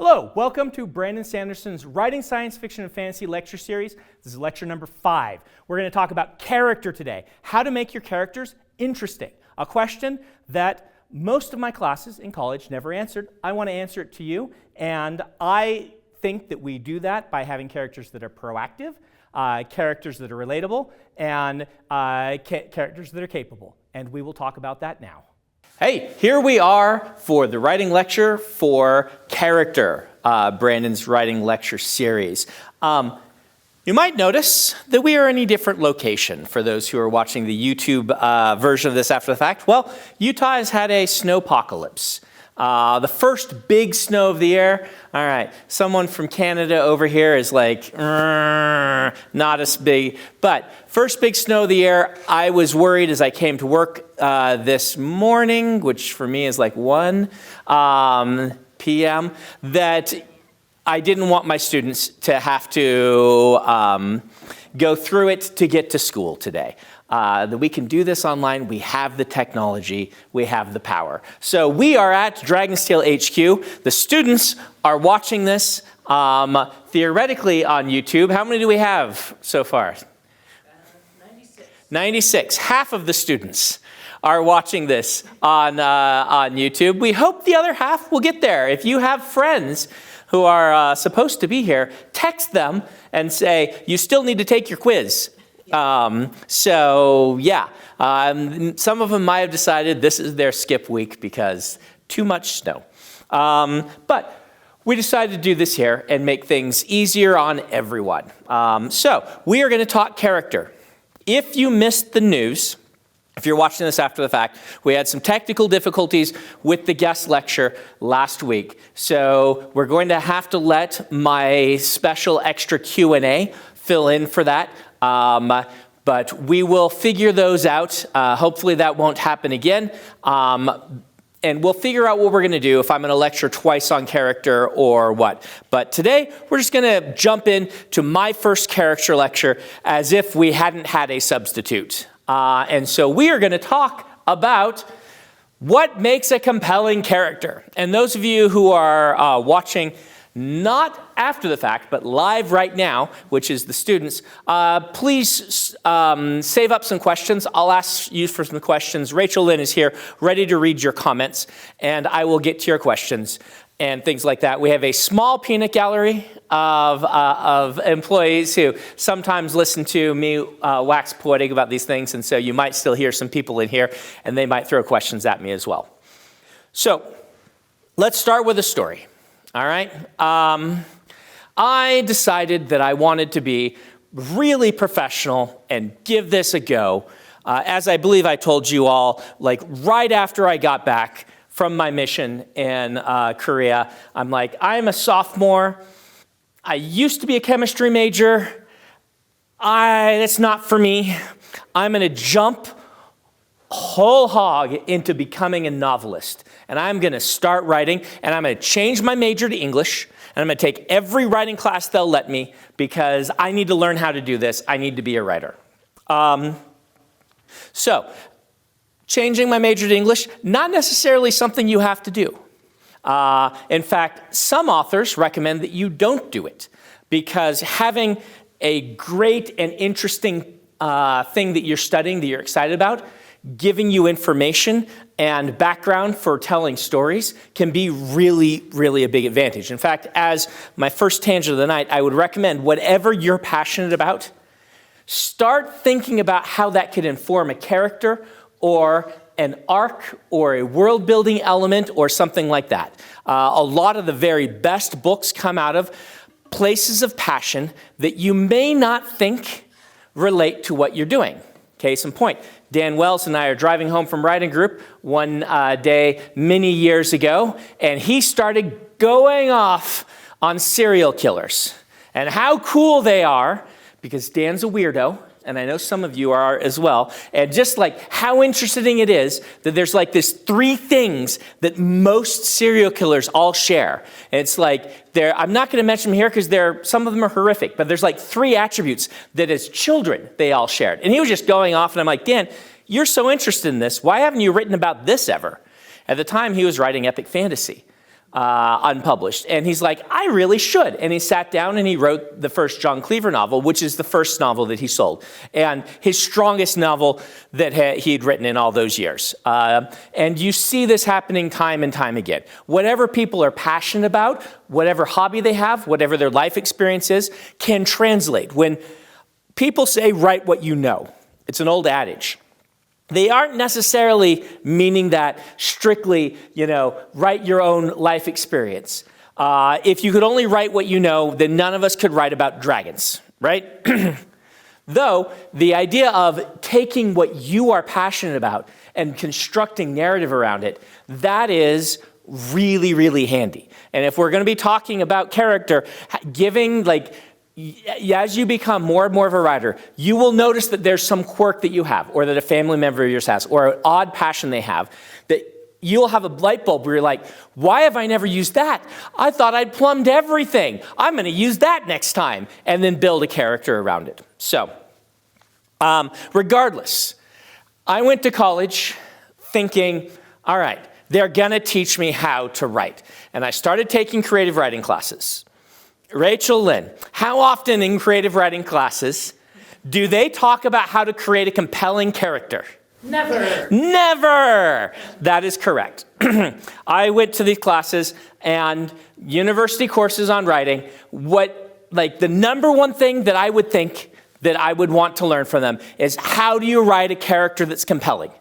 Hello, welcome to Brandon Sanderson's Writing Science Fiction and Fantasy lecture series. This is lecture number 5. We're going to talk about character today, how to make your characters interesting. A question that most of my classes in college never answered. I want to answer it to you, and I think that we do that by having characters that are proactive, characters that are relatable, and characters that are capable. And we will talk about that now. Hey, here we are for the writing lecture for character, Brandon's writing lecture series. You might notice that we are in a different location for those who are watching the YouTube version of this after the fact. Well, Utah has had a snowpocalypse. The first big snow of the year. All right, someone from Canada over here is like, not as big. But first big snow of the year, I was worried as I came to work this morning, which for me is like 1 p.m., that I didn't want my students to have to go through it to get to school today. That we can do this online, we have the technology, we have the power. So we are at Dragonsteel HQ. The students are watching this theoretically on YouTube. How many do we have so far? 96. 96. Half of the students are watching this on YouTube. We hope the other half will get there. If you have friends who are supposed to be here, text them and say, you still need to take your quiz. Some of them might have decided this is their skip week because too much snow. But we decided to do this here and make things easier on everyone. So we are going to talk character. If you missed the news, if you're watching this after the fact, we had some technical difficulties with the guest lecture last week. So we're going to have to let my special extra Q&A fill in for that. But we will figure those out. Hopefully that won't happen again. And we'll figure out what we're going to do, if I'm going to lecture twice on character or what. But today, we're just going to jump in to my first character lecture as if we hadn't had a substitute. And so we are going to talk about what makes a compelling character. And those of you who are watching not after the fact, but live right now, which is the students, please save up some questions. I'll ask you for some questions. Rachel Lynn is here, ready to read your comments, and I will get to your questions and things like that. We have a small peanut gallery of employees who sometimes listen to me wax poetic about these things, and so you might still hear some people in here, and they might throw questions at me as well. So let's start with a story. All right. I decided that I wanted to be really professional and give this a go. As I believe I told you all, like right after I got back from my mission in Korea, I'm like, I'm a sophomore. I used to be a chemistry major. That's not for me. I'm going to jump whole hog into becoming a novelist. And I'm going to start writing, and I'm going to change my major to English, and I'm going to take every writing class they'll let me because I need to learn how to do this. I need to be a writer. So, changing my major to English, not necessarily something you have to do. In fact, some authors recommend that you don't do it because having a great and interesting thing that you're studying, that you're excited about, giving you information and background for telling stories can be really, really a big advantage. In fact, as my first tangent of the night, I would recommend whatever you're passionate about, start thinking about how that could inform a character or an arc or a world-building element or something like that. A lot of the very best books come out of places of passion that you may not think relate to what you're doing. Case in point, Dan Wells and I are driving home from writing group one day many years ago, and he started going off on serial killers and how cool they are, because Dan's a weirdo, and I know some of you are as well, and just like how interesting it is that there's like this 3 things that most serial killers all share. And it's like, I'm not going to mention them here because some of them are horrific, but there's like 3 attributes that as children they all shared. And he was just going off, and I'm like, Dan, you're so interested in this. Why haven't you written about this ever? At the time, he was writing epic fantasy. unpublished. And he's like, I really should. And he sat down and he wrote the first John Cleaver novel, which is the first novel that he sold, and his strongest novel that he'd written in all those years. And you see this happening time and time again. Whatever people are passionate about, whatever hobby they have, whatever their life experience is, can translate. When people say, write what you know, it's an old adage. They aren't necessarily meaning that strictly, write your own life experience. If you could only write what you know, then none of us could write about dragons, right? Though, the idea of taking what you are passionate about and constructing narrative around it, that is really, really handy. And if we're going to be talking about character, giving as you become more and more of a writer, you will notice that there's some quirk that you have, or that a family member of yours has, or an odd passion they have, that you'll have a light bulb where you're like, why have I never used that? I thought I'd plumbed everything. I'm going to use that next time, and then build a character around it. So, regardless, I went to college thinking, all right, they're going to teach me how to write. And I started taking creative writing classes. Rachel Lynn, how often in creative writing classes do they talk about how to create a compelling character? Never. Never! That is correct. I went to these classes and university courses on writing. The number one thing that I would think that I would want to learn from them is, how do you write a character that's compelling?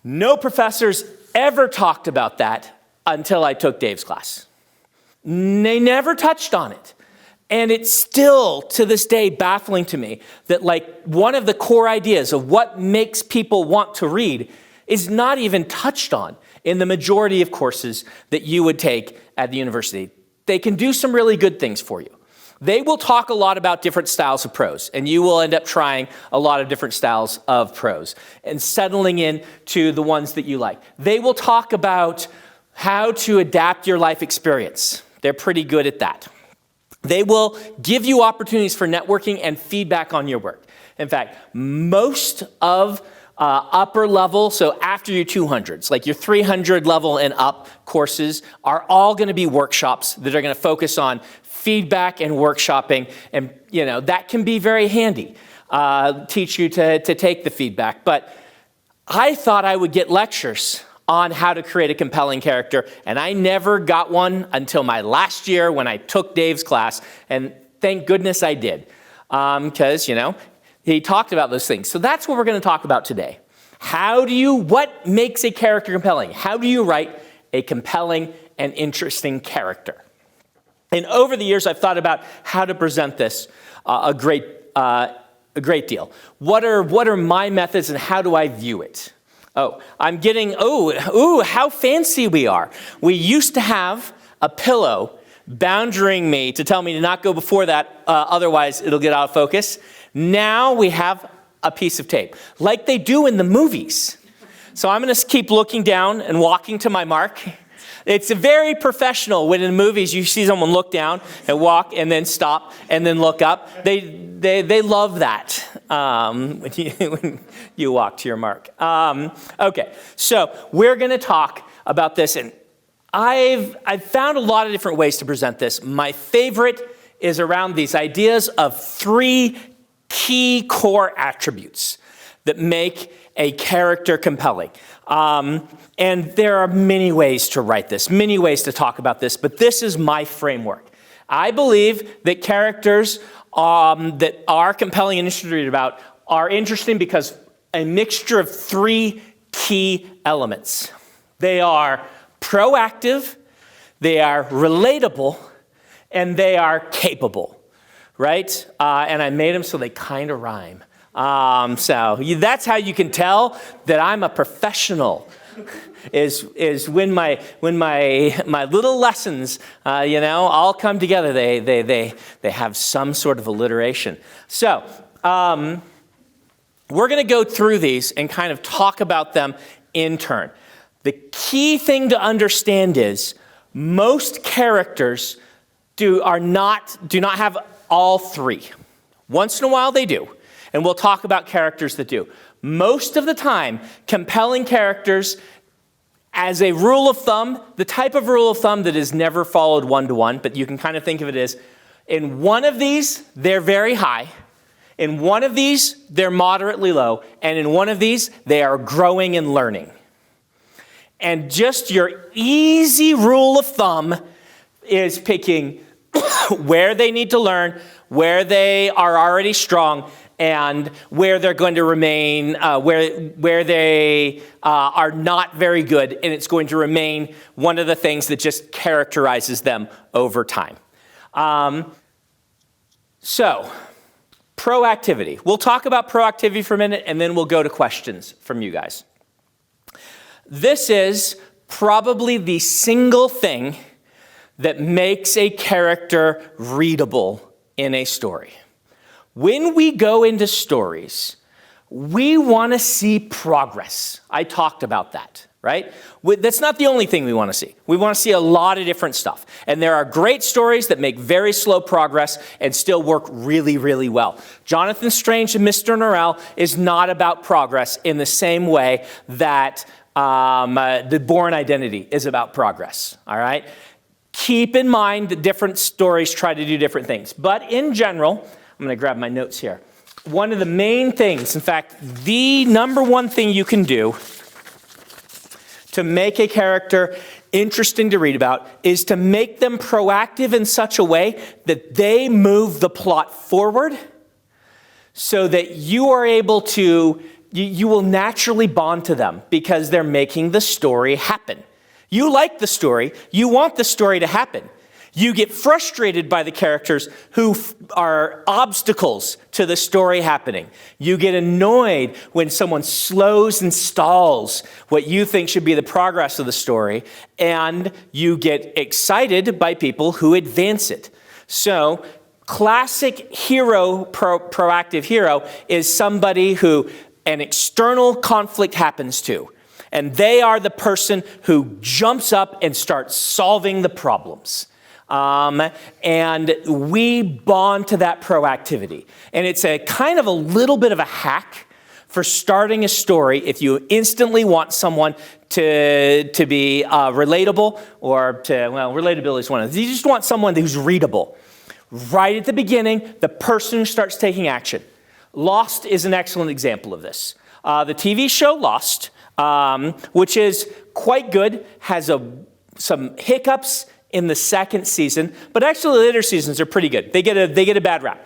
No professors ever talked about that until I took Dave's class. They never touched on it. And it's still, to this day, baffling to me that one of the core ideas of what makes people want to read is not even touched on in the majority of courses that you would take at the university. They can do some really good things for you. They will talk a lot about different styles of prose, and you will end up trying a lot of different styles of prose and settling in to the ones that you like. They will talk about how to adapt your life experience. They're pretty good at that. They will give you opportunities for networking and feedback on your work. In fact, most of upper level, so after your 200s, like your 300 level and up courses, are all going to be workshops that are going to focus on feedback and workshopping. And, that can be very handy, teach you to take the feedback. But I thought I would get lectures on how to create a compelling character, and I never got one until my last year when I took Dave's class, and thank goodness I did, because, he talked about those things. So that's what we're going to talk about today. What makes a character compelling? How do you write a compelling and interesting character? And over the years, I've thought about how to present this a great deal. What are my methods, and how do I view it? I'm getting, how fancy we are. We used to have a pillow boundaring me to tell me to not go before that, otherwise it'll get out of focus. Now we have a piece of tape, like they do in the movies. So I'm going to keep looking down and walking to my mark. It's very professional when in movies you see someone look down and walk and then stop and then look up. They love that when you walk to your mark. Okay, so we're going to talk about this, and I've found a lot of different ways to present this. My favorite is around these ideas of 3 key core attributes that make a character compelling. And there are many ways to write this, many ways to talk about this, but this is my framework. I believe that characters that are compelling and interesting to read about are interesting because a mixture of 3 key elements. They are proactive, they are relatable, and they are capable, right? And I made them so they kind of rhyme. So that's how you can tell that I'm a professional. Is when my little lessons, all come together. They have some sort of alliteration. So we're going to go through these and kind of talk about them in turn. The key thing to understand is most characters do not have all 3. Once in a while they do. And we'll talk about characters that do. Most of the time, compelling characters As a rule of thumb, the type of rule of thumb that is never followed one-to-one, but you can kind of think of it as, in one of these, they're very high. In one of these, they're moderately low. And in one of these, they are growing and learning. And just your easy rule of thumb is picking where they need to learn, where they are already strong, and where they're going to remain, where they are not very good, and it's going to remain one of the things that just characterizes them over time. So, proactivity. We'll talk about proactivity for a minute, and then we'll go to questions from you guys. This is probably the single thing that makes a character readable in a story. When we go into stories, we want to see progress. I talked about that, right? That's not the only thing we want to see. We want to see a lot of different stuff. And there are great stories that make very slow progress and still work really, really well. Jonathan Strange and Mr. Norrell is not about progress in the same way that the Bourne Identity is about progress, all right? Keep in mind that different stories try to do different things. But in general, I'm going to grab my notes here. One of the main things, in fact, the number one thing you can do to make a character interesting to read about is to make them proactive in such a way that they move the plot forward so that you are able to, you will naturally bond to them because they're making the story happen. You like the story, you want the story to happen. You get frustrated by the characters who are obstacles to the story happening. You get annoyed when someone slows and stalls what you think should be the progress of the story, and you get excited by people who advance it. So, classic hero, proactive hero, is somebody who an external conflict happens to, and they are the person who jumps up and starts solving the problems. And we bond to that proactivity. And it's a kind of a little bit of a hack for starting a story if you instantly want someone to be relatable or to, well, relatability is one of them. You just want someone who's readable. Right at the beginning, the person who starts taking action. Lost is an excellent example of this. The TV show Lost, which is quite good, has some hiccups in the second season, but actually the later seasons are pretty good. They get a bad rap.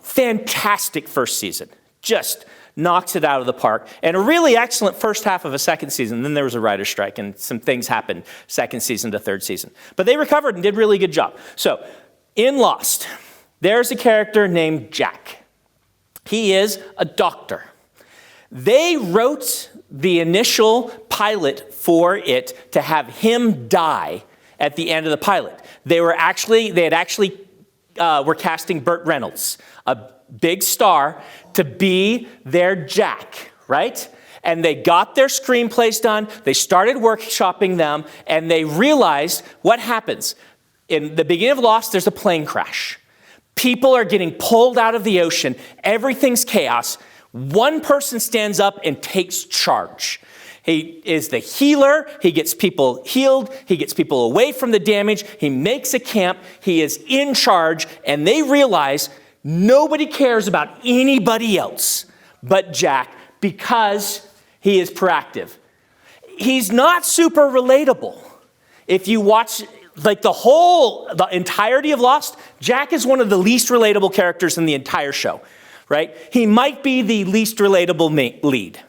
Fantastic first season. Just knocks it out of the park. And a really excellent first half of a second season. Then there was a writer's strike and some things happened second season to third season. But they recovered and did a really good job. So, in Lost, there's a character named Jack. He is a doctor. They wrote the initial pilot for it to have him die at the end of the pilot. They were casting Burt Reynolds, a big star, to be their Jack, right? And they got their screenplays done, they started workshopping them, and they realized what happens. In the beginning of Lost, there's a plane crash. People are getting pulled out of the ocean, everything's chaos. One person stands up and takes charge. He is the healer. He gets people healed. He gets people away from the damage. He makes a camp. He is in charge. And they realize nobody cares about anybody else but Jack because he is proactive. He's not super relatable. If you watch the entirety of Lost, Jack is one of the least relatable characters in the entire show, right? He might be the least relatable lead.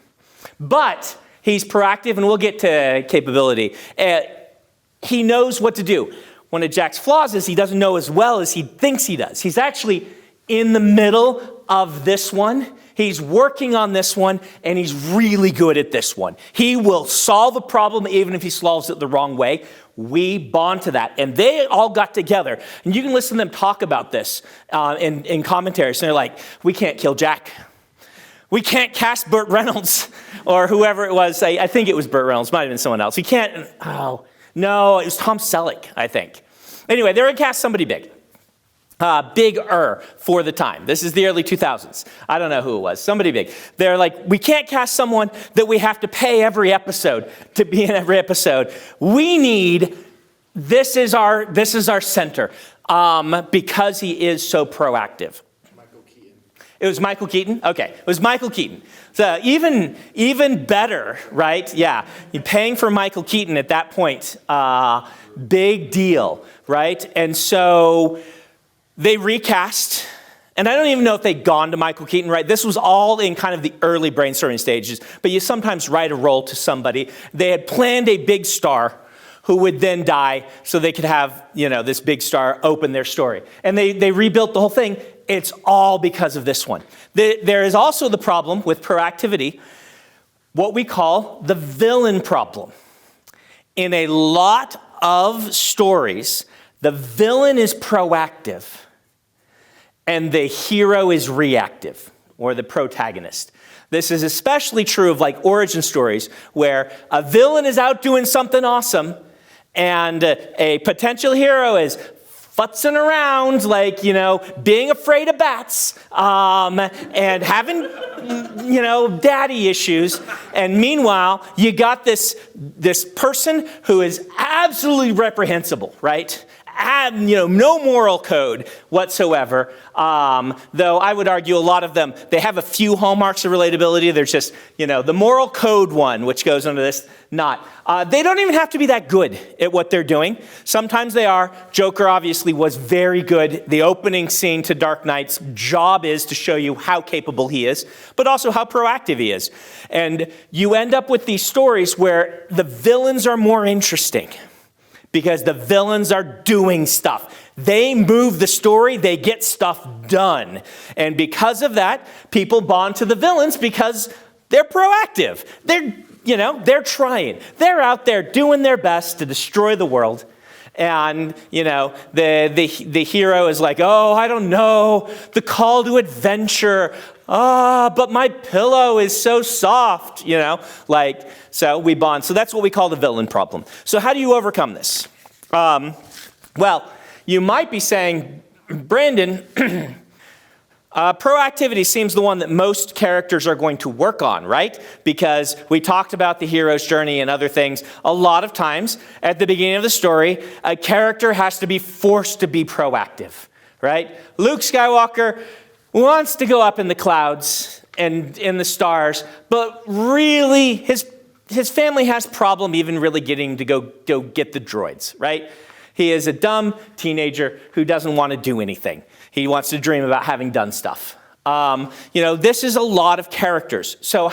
But he's proactive, and we'll get to capability. He knows what to do. One of Jack's flaws is he doesn't know as well as he thinks he does. He's actually in the middle of this one. He's working on this one, and he's really good at this one. He will solve a problem even if he solves it the wrong way. We bond to that. And they all got together. And you can listen to them talk about this in commentaries. And they're like, we can't kill Jack. We can't cast Burt Reynolds or whoever it was. I think it was Burt Reynolds. Might have been someone else. We can't. Oh, no, it was Tom Selleck, I think. Anyway, they're going to cast somebody big. bigger for the time. This is the early 2000s. I don't know who it was. Somebody big. They're like, we can't cast someone that we have to pay every episode to be in every episode. We need, this is our center, because he is so proactive. Michael Keaton. It was Michael Keaton? Okay, it was Michael Keaton. So even better, right? Yeah, you're paying for Michael Keaton at that point. Big deal, right? And so they recast, and I don't even know if they'd gone to Michael Keaton, right? This was all in kind of the early brainstorming stages, but you sometimes write a role to somebody. They had planned a big star who would then die so they could have, this big star open their story. And they rebuilt the whole thing. It's all because of this one. There is also the problem with Proactivity, what we call the villain problem. In a lot of stories, the villain is proactive and the hero is reactive, or the protagonist. This is especially true of like origin stories where a villain is out doing something awesome and a potential hero is futzing around, like, being afraid of bats, and having, daddy issues. And meanwhile, you got this person who is absolutely reprehensible, right? No moral code whatsoever. Though I would argue a lot of them, they have a few hallmarks of relatability. There's just, the moral code one, which goes under this, not. They don't even have to be that good at what they're doing. Sometimes they are. Joker obviously was very good. The opening scene to Dark Knight's job is to show you how capable he is, but also how proactive he is. And you end up with these stories where the villains are more interesting, because the villains are doing stuff. They move the story, they get stuff done. And because of that, people bond to the villains because they're proactive. They're trying. They're out there doing their best to destroy the world. And, the hero is like, oh, I don't know, the call to adventure. But my pillow is so soft, so we bond. So that's what we call the villain problem. So how do you overcome this? Well, you might be saying, Brandon, proactivity seems the one that most characters are going to work on, right? Because we talked about the hero's journey and other things. A lot of times at the beginning of the story, a character has to be forced to be proactive, right? Luke Skywalker wants to go up in the clouds and in the stars, but really his family has problem even really getting to go get the droids, right? He is a dumb teenager who doesn't want to do anything. He wants to dream about having done stuff. This is a lot of characters. So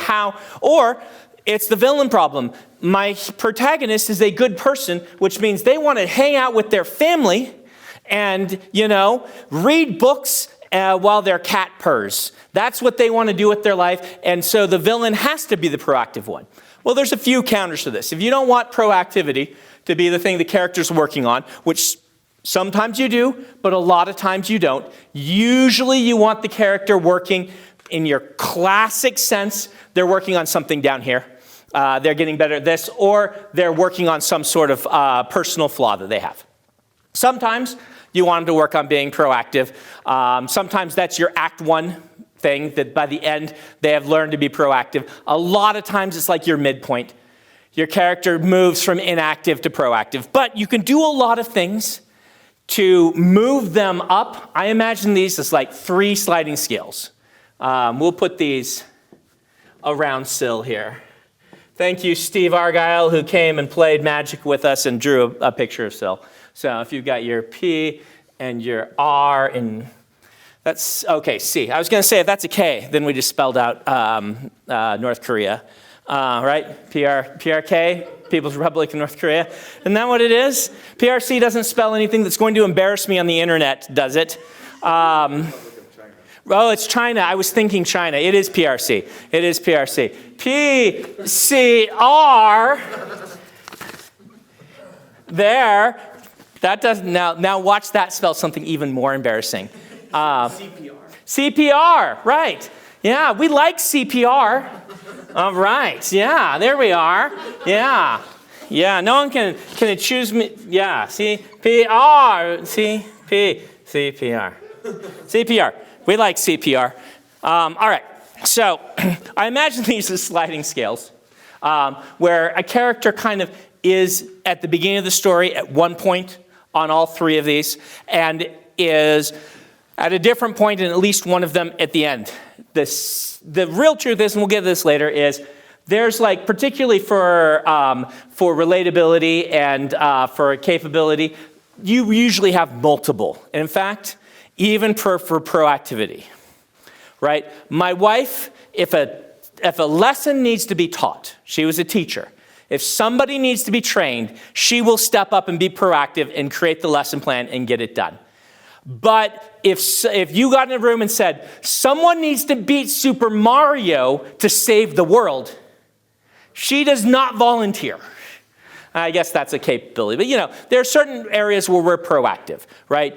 or it's the villain problem. My protagonist is a good person, which means they want to hang out with their family and, read books while their cat purrs. That's what they want to do with their life. And so the villain has to be the proactive one. Well, there's a few counters to this. If you don't want proactivity to be the thing the character's working on, which sometimes you do, but a lot of times you don't, usually you want the character working in your classic sense. They're working on something down here. They're getting better at this, or they're working on some sort of personal flaw that they have. Sometimes you want them to work on being proactive. Sometimes that's your act one thing, that by the end they have learned to be proactive. A lot of times it's like your midpoint. Your character moves from inactive to proactive. But you can do a lot of things to move them up. I imagine these as like 3 sliding scales. We'll put these around Syl here. Thank you, Steve Argyle, who came and played Magic with us and drew a picture of Syl. So if you've got your P and your R, and that's, okay, C. I was going to say if that's a K, then we just spelled out North Korea, right? PRK, People's Republic of North Korea. Isn't that what it is? PRC doesn't spell anything that's going to embarrass me on the internet, does it? Oh, it's China. I was thinking China. It is PRC. It is PRC. PCR. There. That does now watch that spell something even more embarrassing. CPR. CPR, right. Yeah, we like CPR. All right. Yeah, there we are. Yeah. Yeah, no one can choose me. Yeah, CPR. See? CPR. CPR. We like CPR. All right. So I imagine these as sliding scales where a character kind of is at the beginning of the story at one point on all three of these and is at a different point in at least one of them at the end. The real truth is, and we'll get to this later, is there's like, particularly for relatability and for capability, you usually have multiple. And in fact, even for proactivity, right? My wife, if a lesson needs to be taught, she was a teacher. If somebody needs to be trained, she will step up and be proactive and create the lesson plan and get it done. But if you got in a room and said, someone needs to beat Super Mario to save the world, she does not volunteer. I guess that's a capability. But, there are certain areas where we're proactive, right?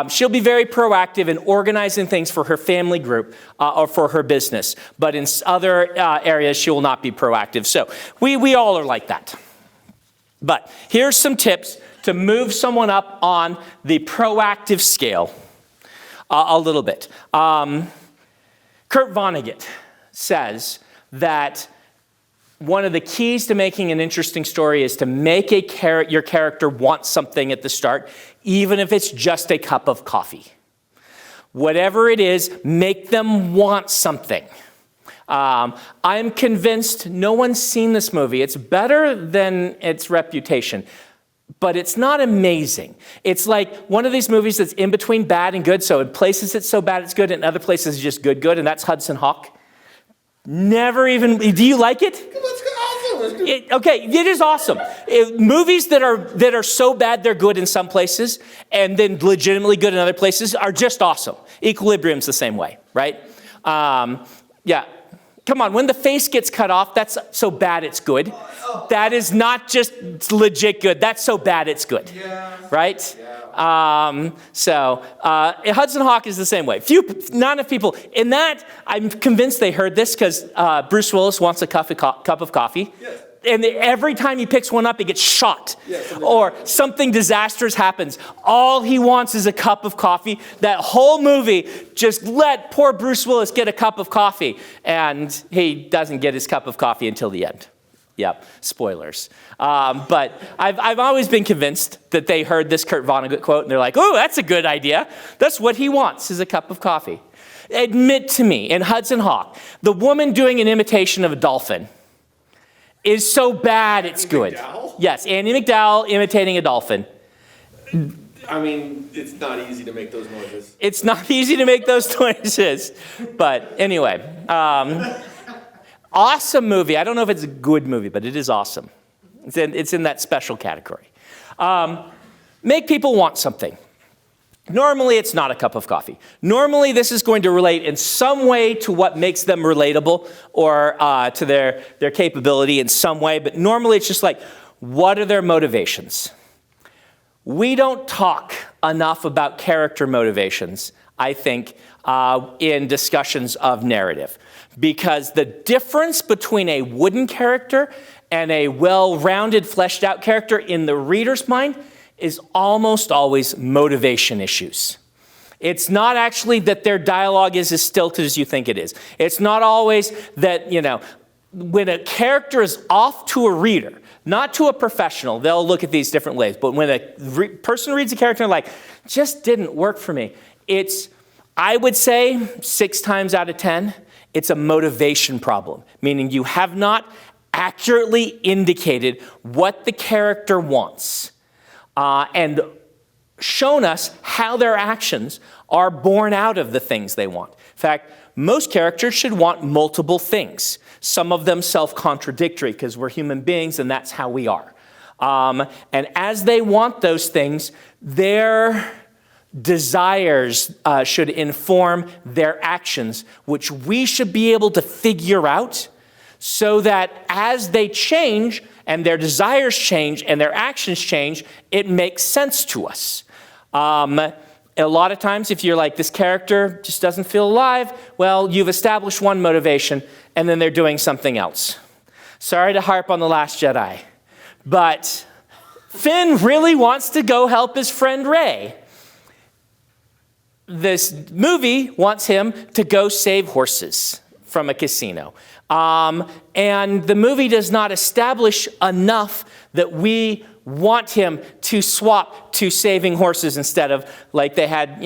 She'll be very proactive in organizing things for her family group or for her business. But in other areas, she will not be proactive. So we all are like that. But here's some tips to move someone up on the proactive scale a little bit. Kurt Vonnegut says that one of the keys to making an interesting story is to make your character want something at the start, even if it's just a cup of coffee. Whatever it is, make them want something. I'm convinced no one's seen this movie. It's better than its reputation, but it's not amazing. It's like one of these movies that's in between bad and good. So in places it's so bad it's good, and in other places it's just good, and that's Hudson Hawk. Never even, do you like it? Let's go. Awesome. It is awesome. Movies that are so bad they're good in some places and then legitimately good in other places are just awesome. Equilibrium's the same way, right? Yeah. Come on, when the face gets cut off, that's so bad it's good. That is not just legit good. That's so bad it's good, right? Yeah. Hudson Hawk is the same way. Not enough people. In that, I'm convinced they heard this because Bruce Willis wants a cup of coffee. Yes. And every time he picks one up, he gets shot. Yes, or something disastrous happens. All he wants is a cup of coffee. That whole movie, just let poor Bruce Willis get a cup of coffee. And he doesn't get his cup of coffee until the end. Yep, spoilers. But I've always been convinced that they heard this Kurt Vonnegut quote, and they're like, oh, that's a good idea. That's what he wants, is a cup of coffee. Admit to me, in Hudson Hawk, the woman doing an imitation of a dolphin is so bad it's good. McDowell? Yes, Andy McDowell imitating a dolphin. I mean, it's not easy to make those noises. It's not easy to make those noises. But anyway, awesome movie. I don't know if it's a good movie, but it is awesome. It's in that special category. Make people want something. Normally, it's not a cup of coffee. Normally, this is going to relate in some way to what makes them relatable or to their capability in some way. But normally, it's just like, what are their motivations? We don't talk enough about character motivations, I think, in discussions of narrative. Because the difference between a wooden character and a well-rounded, fleshed-out character in the reader's mind is almost always motivation issues. It's not actually that their dialogue is as stilted as you think it is. It's not always that, when a character is off to a reader, not to a professional, they'll look at these different ways. But when a person reads a character and like, just didn't work for me, I would say 6 times out of 10, it's a motivation problem, meaning you have not accurately indicated what the character wants. And shown us how their actions are born out of the things they want. In fact, most characters should want multiple things. Some of them self-contradictory because we're human beings and that's how we are. And as they want those things, their desires should inform their actions, which we should be able to figure out so that as they change, and their desires change and their actions change, it makes sense to us. A lot of times, if you're like, this character just doesn't feel alive, well, you've established one motivation, and then they're doing something else. Sorry to harp on The Last Jedi, but Finn really wants to go help his friend Rey. this movie wants him to go save horses from a casino. And the movie does not establish enough that we want him to swap to saving horses instead of like they had,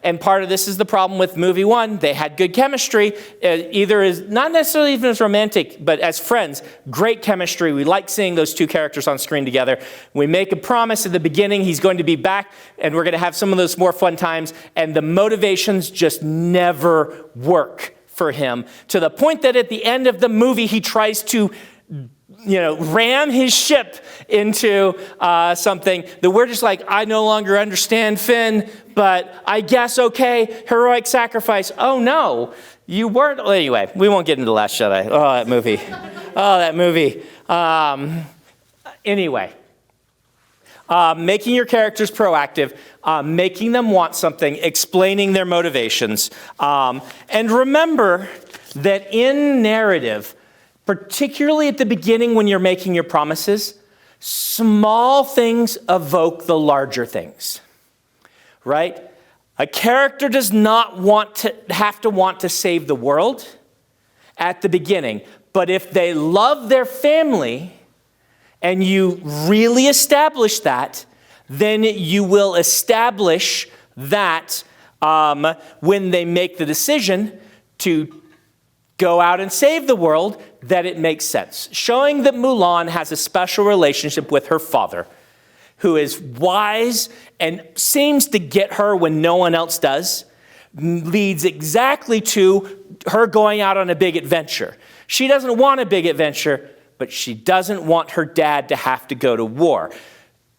and part of this is the problem with movie one. They had good chemistry, either as not necessarily even as romantic, but as friends, great chemistry. We like seeing those two characters on screen together. We make a promise at the beginning he's going to be back and we're going to have some of those more fun times, and the motivations just never work for him, to the point that at the end of the movie he tries to ram his ship into something that we're just like, I no longer understand Finn, but I guess okay, heroic sacrifice. Oh no, you weren't. Anyway, we won't get into The Last Jedi. Oh, that movie. Oh, that movie. Anyway, making your characters proactive, making them want something, explaining their motivations. And remember that in narrative, particularly at the beginning when you're making your promises, small things evoke the larger things, right? A character does not want to save the world at the beginning, but if they love their family and you really establish that, then you will establish that when they make the decision to go out and save the world, that it makes sense. Showing that Mulan has a special relationship with her father, who is wise and seems to get her when no one else does, leads exactly to her going out on a big adventure. She doesn't want a big adventure, but she doesn't want her dad to have to go to war.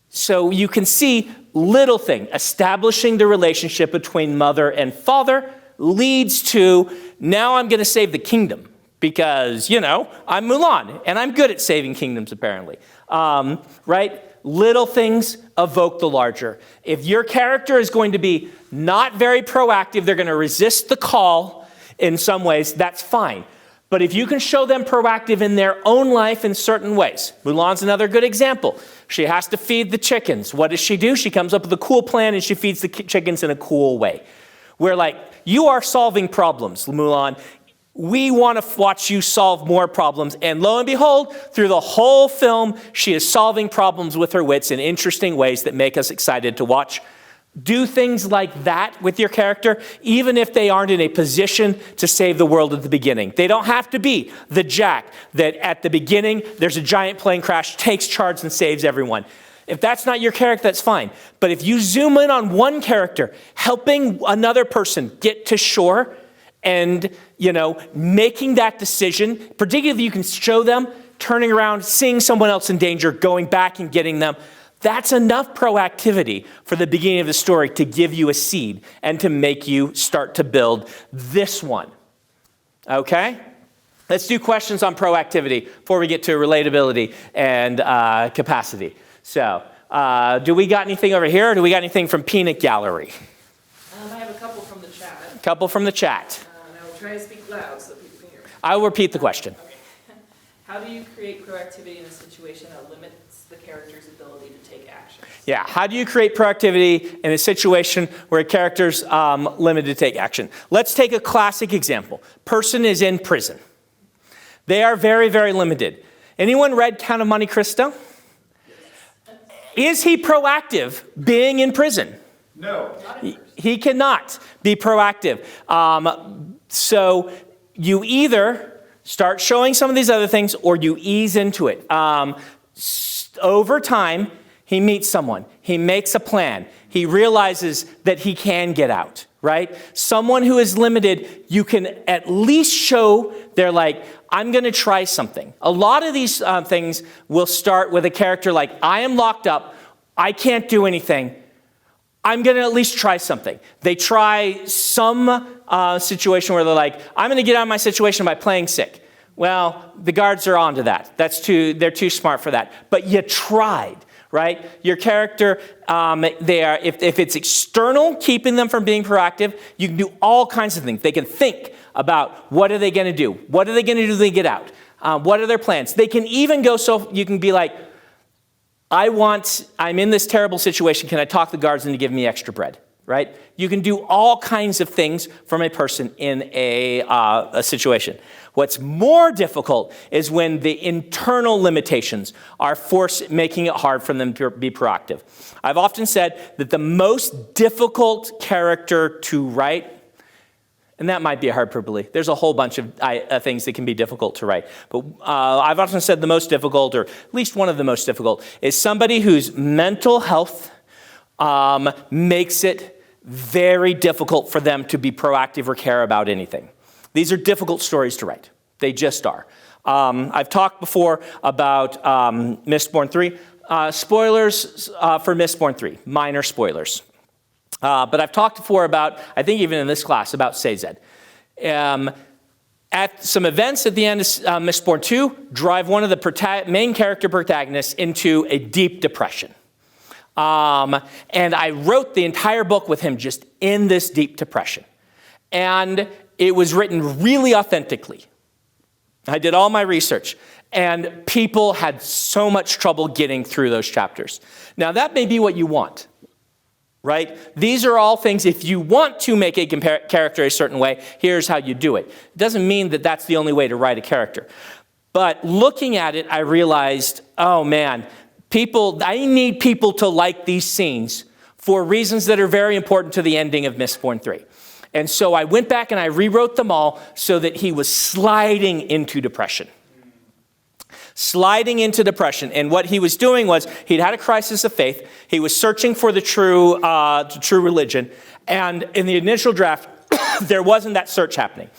So you can see little thing, establishing the relationship between mother and father leads to, now I'm going to save the kingdom because, I'm Mulan and I'm good at saving kingdoms apparently, right? Little things evoke the larger. If your character is going to be not very proactive, they're going to resist the call in some ways, that's fine. But if you can show them proactive in their own life in certain ways, Mulan's another good example. She has to feed the chickens. What does she do? She comes up with a cool plan and she feeds the chickens in a cool way. We're like, you are solving problems, Mulan. We want to watch you solve more problems. And lo and behold, through the whole film, she is solving problems with her wits in interesting ways that make us excited to watch. Do things like that with your character, even if they aren't in a position to save the world at the beginning. They don't have to be the Jack that at the beginning, there's a giant plane crash, takes charge and saves everyone. If that's not your character, that's fine. But if you zoom in on one character, helping another person get to shore and, making that decision, particularly if you can show them turning around, seeing someone else in danger, going back and getting them, that's enough proactivity for the beginning of the story to give you a seed and to make you start to build this one. Okay? Let's do questions on proactivity before we get to relatability and capacity. So, do we got anything over here, or do we got anything from Peanut Gallery? I have a couple from the chat. Couple from the chat. And I will try to speak loud so people can hear me. I will repeat the question. Okay. How do you create proactivity in a situation that limits the character's ability to take action? Yeah, how do you create proactivity in a situation where a character's limited to take action? Let's take a classic example. Person is in prison. They are very, very limited. Anyone read Count of Monte Cristo? Is he proactive being in prison? No. He cannot be proactive. So you either start showing some of these other things or you ease into it. Over time, he meets someone. He makes a plan. He realizes that he can get out, right? Someone who is limited, you can at least show they're like, I'm going to try something. A lot of these things will start with a character like, I am locked up. I can't do anything. I'm going to at least try something. They try some situation where they're like, I'm going to get out of my situation by playing sick. Well, the guards are onto that. They're too smart for that. But you tried, right? Your character, if it's external, keeping them from being proactive, you can do all kinds of things. They can think about what are they going to do? What are they going to do when they get out? What are their plans? They can even go so you can be like, I'm in this terrible situation. Can I talk the guards into giving me extra bread? right? You can do all kinds of things from a person in a situation. What's more difficult is when the internal limitations are making it hard for them to be proactive. I've often said that the most difficult character to write, and that might be a hyperbole. There's a whole bunch of things that can be difficult to write. But I've often said the most difficult, or at least one of the most difficult, is somebody whose mental health makes it very difficult for them to be proactive or care about anything. These are difficult stories to write. They just are. I've talked before about Mistborn 3. Spoilers for Mistborn 3, minor spoilers. But I've talked before about, I think even in this class, about Sazed. At some events at the end of Mistborn 2, drive one of the main character protagonists into a deep depression. And I wrote the entire book with him just in this deep depression. And it was written really authentically. I did all my research, and people had so much trouble getting through those chapters. Now, that may be what you want, right? These are all things, if you want to make a character a certain way, here's how you do it. It doesn't mean that that's the only way to write a character. But looking at it, I realized, oh man, I need people to like these scenes for reasons that are very important to the ending of Mistborn 3. And so I went back and I rewrote them all so that he was sliding into depression. Sliding into depression. And what he was doing was he'd had a crisis of faith. He was searching for the true religion. And in the initial draft, there wasn't that search happening.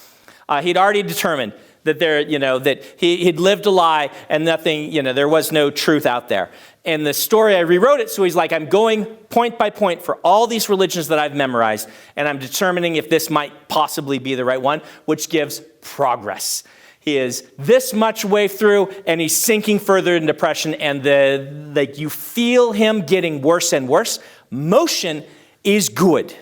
He'd already determined that that he'd lived a lie and nothing, there was no truth out there. And the story, I rewrote it, so he's like, I'm going point by point for all these religions that I've memorized, and I'm determining if this might possibly be the right one, which gives progress. He is this much way through, and he's sinking further in depression, and you feel him getting worse and worse. Motion is good,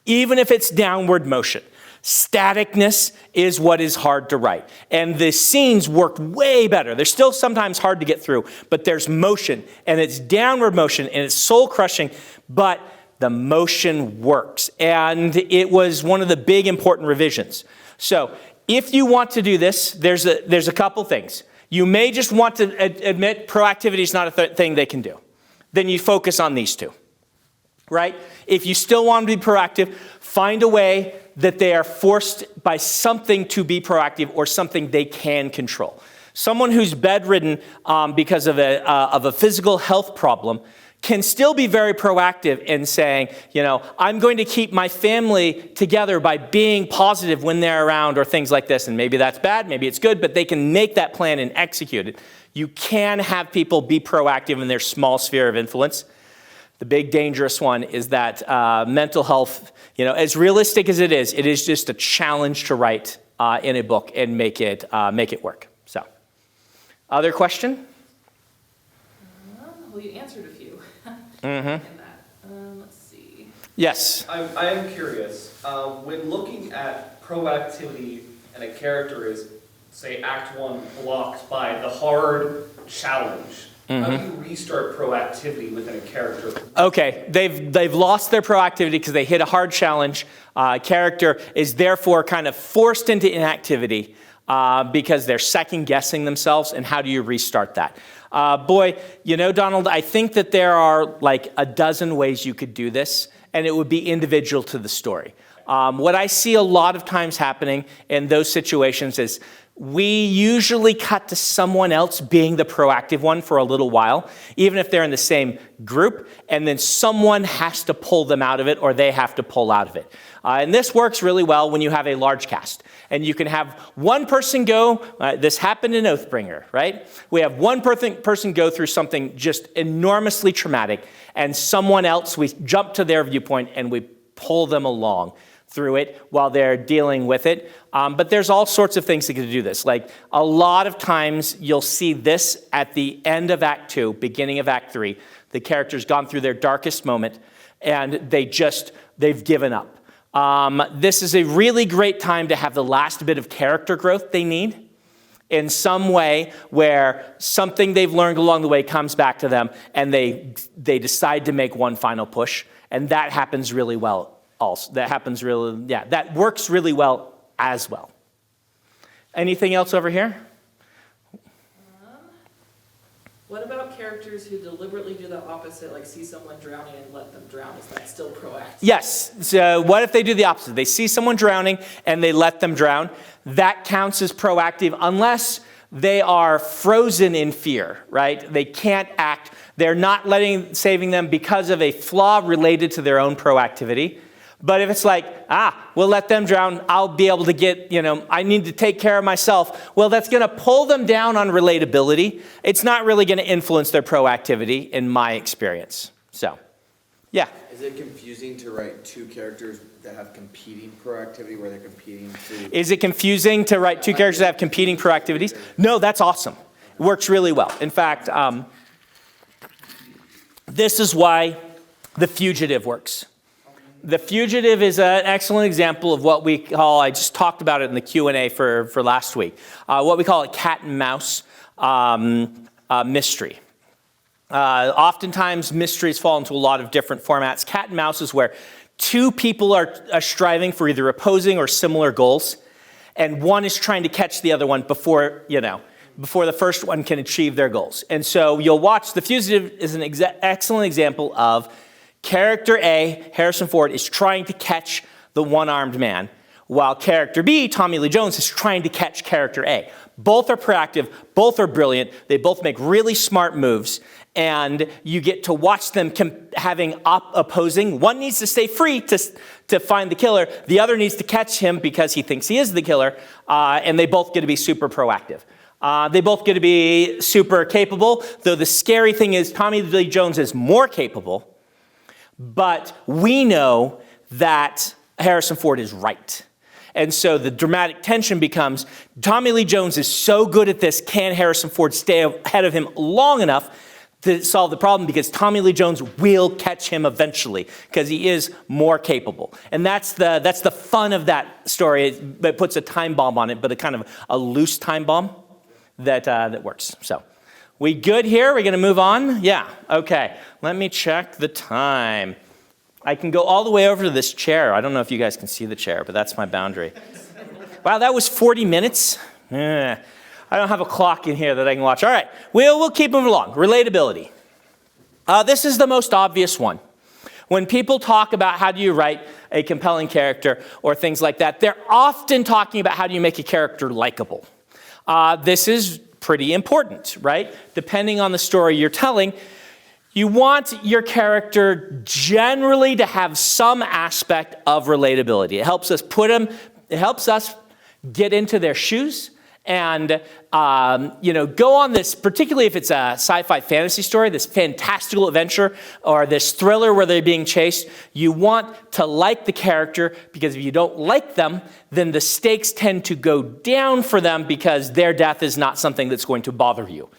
even if it's downward motion. Staticness is what is hard to write. And the scenes work way better. They're still sometimes hard to get through, but there's motion, and it's downward motion, and it's soul-crushing, but the motion works. And it was one of the big important revisions. So if you want to do this, there's a couple things. You may just want to admit proactivity is not a thing they can do. Then you focus on these two, right? If you still want to be proactive, find a way that they are forced by something to be proactive or something they can control. Someone who's bedridden because of a physical health problem can still be very proactive in saying, I'm going to keep my family together by being positive when they're around or things like this. And maybe that's bad, maybe it's good, but they can make that plan and execute it. You can have people be proactive in their small sphere of influence. The big dangerous one is that mental health, as realistic as it is just a challenge to write in a book and make it work. So, other question? Well, you answered a few. Mm-hmm. In that. Let's see. Yes. I am curious. When looking at proactivity and a character is, say, Act 1 blocked by the hard challenge, how do you restart proactivity within a character? Okay, they've lost their proactivity because they hit a hard challenge. Character is therefore kind of forced into inactivity because they're second guessing themselves. And how do you restart that? Donald, I think that there are like a dozen ways you could do this, and it would be individual to the story. What I see a lot of times happening in those situations is we usually cut to someone else being the proactive one for a little while, even if they're in the same group, and then someone has to pull them out of it or they have to pull out of it. And this works really well when you have a large cast. And you can have one person go, this happened in Oathbringer, right? We have one person go through something just enormously traumatic, and someone else, we jump to their viewpoint and we pull them along through it while they're dealing with it. But there's all sorts of things that can do this. Like a lot of times you'll see this at the end of Act 2, beginning of Act 3. The character's gone through their darkest moment and they've given up. This is a really great time to have the last bit of character growth they need in some way where something they've learned along the way comes back to them and they decide to make one final push. And that happens really well also. That works really well as well. Anything else over here? What about characters who deliberately do the opposite, like see someone drowning and let them drown? Is that still proactive? Yes. So what if they do the opposite? They see someone drowning and they let them drown. That counts as proactive unless they are frozen in fear, right? They can't act. They're not saving them because of a flaw related to their own proactivity. But if it's like, we'll let them drown, I'll be able to get, I need to take care of myself. Well, that's going to pull them down on relatability. It's not really going to influence their proactivity in my experience. So, yeah. Is it confusing to write two characters that have competing proactivity where they're competing to... Is it confusing to write two characters that have competing proactivities? No, that's awesome. It works really well. In fact, this is why The Fugitive works. The Fugitive is an excellent example of what we call, I just talked about it in the Q&A for last week, what we call a cat and mouse mystery. Oftentimes mysteries fall into a lot of different formats. Cat and mouse is where two people are striving for either opposing or similar goals, and one is trying to catch the other one before the first one can achieve their goals. And so you'll watch, The Fugitive is an excellent example of character A, Harrison Ford, is trying to catch the one-armed man, while character B, Tommy Lee Jones, is trying to catch character A. Both are proactive, both are brilliant, they both make really smart moves, and you get to watch them having opposing. One needs to stay free to find the killer, the other needs to catch him because he thinks he is the killer, and they both get to be super proactive. They both get to be super capable, though the scary thing is Tommy Lee Jones is more capable, but we know that Harrison Ford is right. And so the dramatic tension becomes, Tommy Lee Jones is so good at this, can Harrison Ford stay ahead of him long enough to solve the problem? Because Tommy Lee Jones will catch him eventually, because he is more capable. And that's the fun of that story. It puts a time bomb on it, but a kind of a loose time bomb that works. So. We good here? We're going to move on? Yeah, okay. Let me check the time. I can go all the way over to this chair. I don't know if you guys can see the chair, but that's my boundary. Wow, that was 40 minutes? I don't have a clock in here that I can watch. All right, we'll keep moving along. Relatability. This is the most obvious one. When people talk about how do you write a compelling character or things like that, they're often talking about how do you make a character likable. This is pretty important, right? Depending on the story you're telling, you want your character generally to have some aspect of relatability. It helps us get into their shoes and go on this, particularly if it's a sci-fi fantasy story, this fantastical adventure or this thriller where they're being chased. You want to like the character, because if you don't like them, then the stakes tend to go down for them because their death is not something that's going to bother you.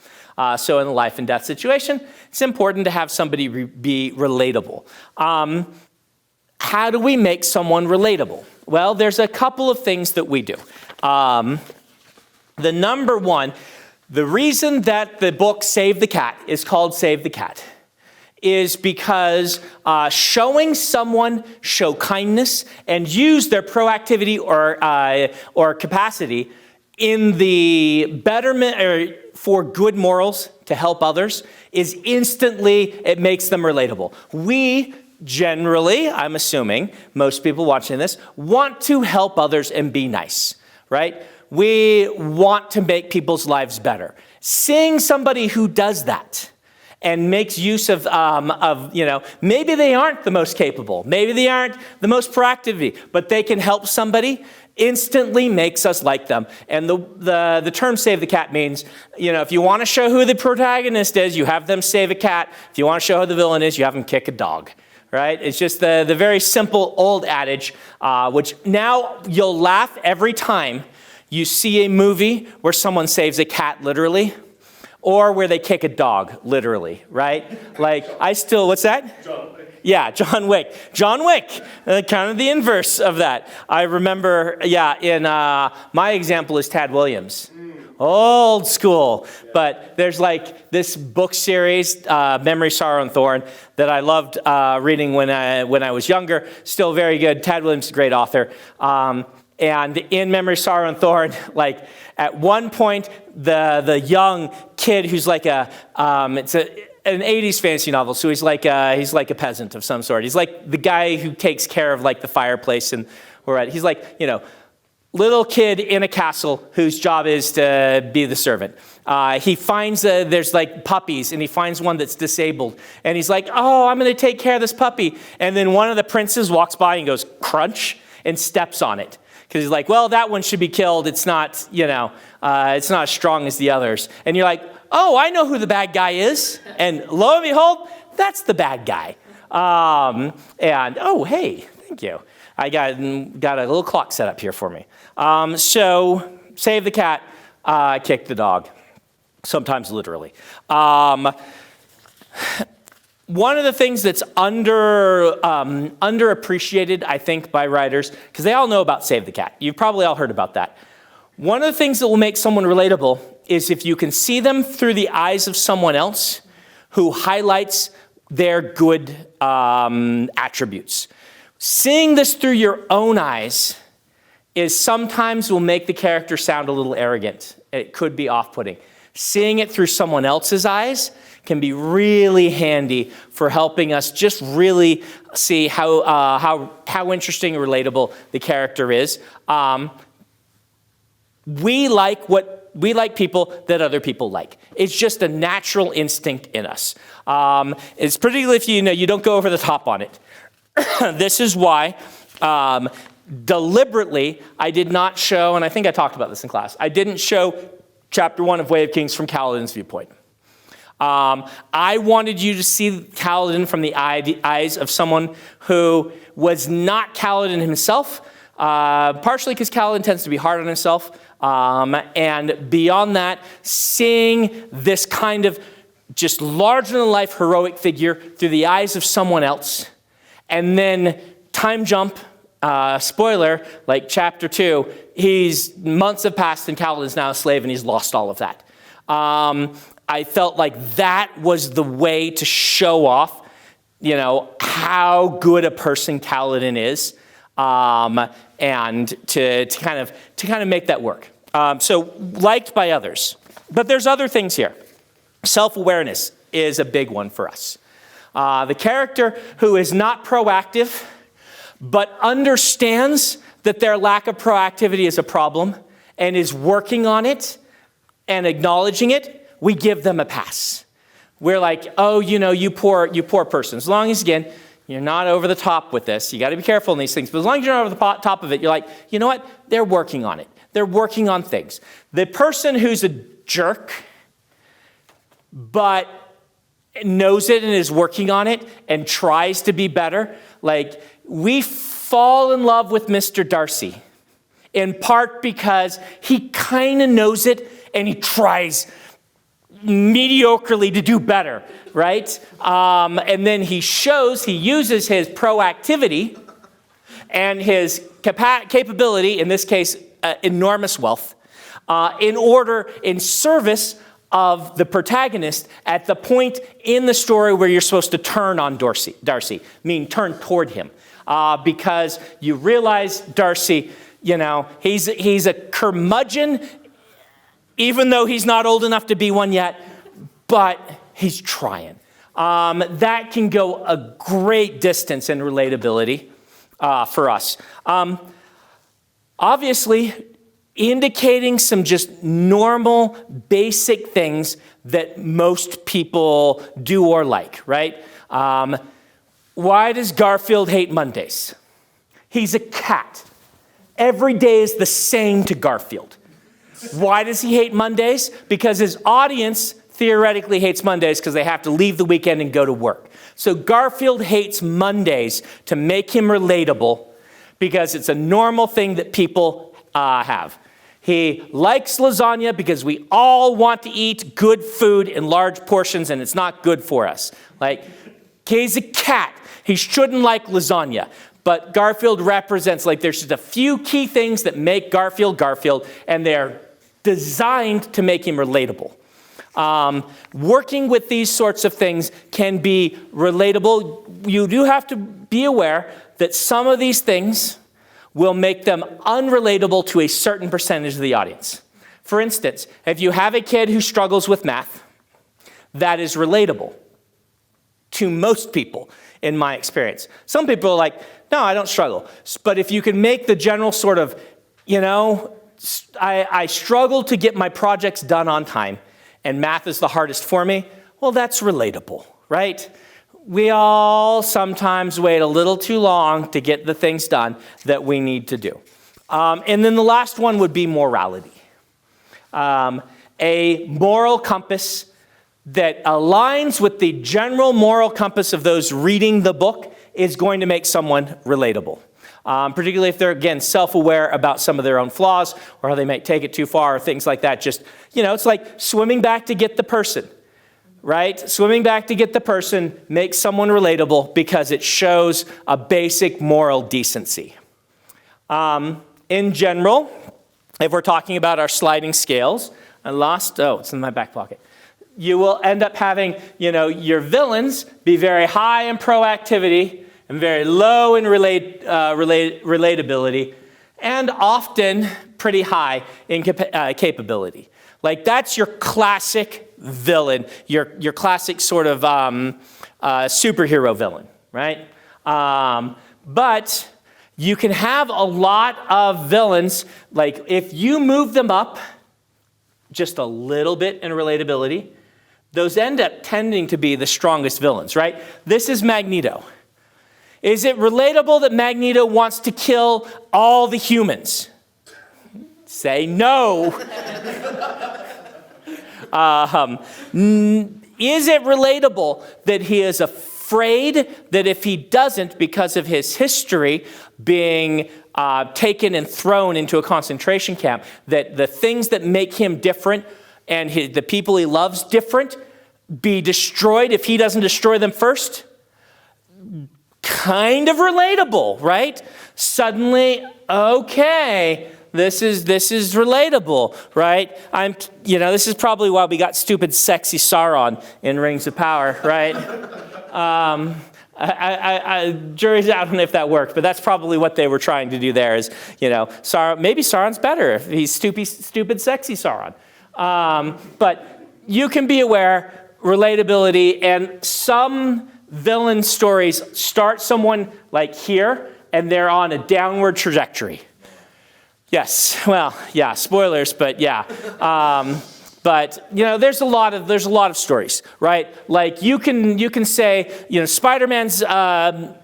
So in a life and death situation, it's important to have somebody be relatable. How do we make someone relatable? Well, there's a couple of things that we do. The number one, the reason that the book Save the Cat is called Save the Cat is because showing someone show kindness and use their proactivity or capacity in the betterment or for good morals to help others is instantly, it makes them relatable. We generally, I'm assuming, most people watching this, want to help others and be nice, right? We want to make people's lives better. Seeing somebody who does that and makes use of maybe they aren't the most capable, maybe they aren't the most proactive, but they can help somebody, instantly makes us like them. And the term save the cat means, if you want to show who the protagonist is, you have them save a cat. If you want to show who the villain is, you have them kick a dog. Right? It's just the very simple old adage, which now you'll laugh every time you see a movie where someone saves a cat literally, or where they kick a dog literally, right? What's that? John Wick. Yeah, John Wick. John Wick, kind of the inverse of that. I remember, in my example is Tad Williams. old school. But there's like this book series, Memory, Sorrow, and Thorn, that I loved reading when I was younger. Still very good. Tad Williams is a great author. And in Memory, Sorrow, and Thorn, like at one point, the young kid who's like an 80s fantasy novel, so he's like a peasant of some sort. He's like the guy who takes care of like the fireplace, and he's like, little kid in a castle whose job is to be the servant. He finds there's like puppies, and he finds one that's disabled, and he's like, oh, I'm going to take care of this puppy. And then one of the princes walks by and goes crunch and steps on it. Because he's like, well, that one should be killed. It's not, it's not as strong as the others. And you're like, oh, I know who the bad guy is. And lo and behold, that's the bad guy. And, oh, hey, thank you. I got a little clock set up here for me. So save the cat, kick the dog. Sometimes literally. One of the things that's underappreciated, I think, by writers, because they all know about Save the Cat. You've probably all heard about that. One of the things that will make someone relatable is if you can see them through the eyes of someone else who highlights their good attributes. Seeing this through your own eyes is sometimes will make the character sound a little arrogant. It could be off-putting. Seeing it through someone else's eyes can be really handy for helping us just really see how interesting and relatable the character is. We like people that other people like. It's just a natural instinct in us. It's particularly if you don't go over the top on it. This is why deliberately I did not show, and I think I talked about this in class, I didn't show chapter 1 of Way of Kings from Kaladin's viewpoint. I wanted you to see Kaladin from the eyes of someone who was not Kaladin himself, partially because Kaladin tends to be hard on himself, and beyond that, seeing this kind of just larger-than-life heroic figure through the eyes of someone else, and then time jump, spoiler, like chapter 2, months have passed and Kaladin's now a slave and he's lost all of that. I felt like that was the way to show off, how good a person Kaladin is, and to kind of make that work. So liked by others. But there's other things here. Self-awareness is a big one for us. The character who is not proactive, but understands that their lack of proactivity is a problem and is working on it and acknowledging it, we give them a pass. We're like, oh, you poor person. As long as, again, you're not over the top with this. You got to be careful in these things. But as long as you're not over the top of it, you're like, you know what? They're working on it. They're working on things. The person who's a jerk, but knows it and is working on it and tries to be better, like we fall in love with Mr. Darcy in part because he kind of knows it and he tries mediocrely to do better, right? And then he uses his proactivity and his capability, in this case, enormous wealth, in service of the protagonist at the point in the story where you're supposed to turn on Darcy, meaning turn toward him. Because you realize Darcy, he's a curmudgeon, even though he's not old enough to be one yet, but he's trying. That can go a great distance in relatability for us. Obviously, indicating some just normal, basic things that most people do or like, right? Why does Garfield hate Mondays? He's a cat. Every day is the same to Garfield. Why does he hate Mondays? Because his audience theoretically hates Mondays because they have to leave the weekend and go to work. So Garfield hates Mondays to make him relatable because it's a normal thing that people have. He likes lasagna because we all want to eat good food in large portions and it's not good for us. Like, he's a cat. He shouldn't like lasagna. But Garfield represents, there's just a few key things that make Garfield Garfield, and they're designed to make him relatable. Working with these sorts of things can be relatable. You do have to be aware that some of these things will make them unrelatable to a certain percentage of the audience. For instance, if you have a kid who struggles with math, that is relatable to most people, in my experience. Some people are like, no, I don't struggle. But if you can make the general sort of, I struggle to get my projects done on time, and math is the hardest for me, well, that's relatable, right? We all sometimes wait a little too long to get the things done that we need to do. And then the last one would be morality. A moral compass that aligns with the general moral compass of those reading the book is going to make someone relatable. Particularly if they're, again, self-aware about some of their own flaws or how they might take it too far or things like that. Just, it's like swimming back to get the person, right? Swimming back to get the person makes someone relatable because it shows a basic moral decency. In general, if we're talking about our sliding scales, it's in my back pocket. You will end up having, your villains be very high in proactivity and very low in relatability, and often pretty high in capability. Like that's your classic villain, your classic sort of superhero villain, right? But you can have a lot of villains, like if you move them up just a little bit in relatability, those end up tending to be the strongest villains, right? This is Magneto. Is it relatable that Magneto wants to kill all the humans? Say no. Is it relatable that he is afraid that if he doesn't, because of his history being taken and thrown into a concentration camp, that the things that make him different and the people he loves different be destroyed if he doesn't destroy them first? Kind of relatable, right? Suddenly, okay, this is relatable, right? This is probably why we got stupid, sexy Sauron in Rings of Power, right? Jury's out on if that worked, but that's probably what they were trying to do there. Is maybe Sauron's better if he's stupid, sexy Sauron. But you can be aware, relatability, and some villain stories start someone like here, and they're on a downward trajectory. Yes, well, yeah, spoilers, but yeah. But there's a lot of stories, right? Like you can say, Spider-Man's the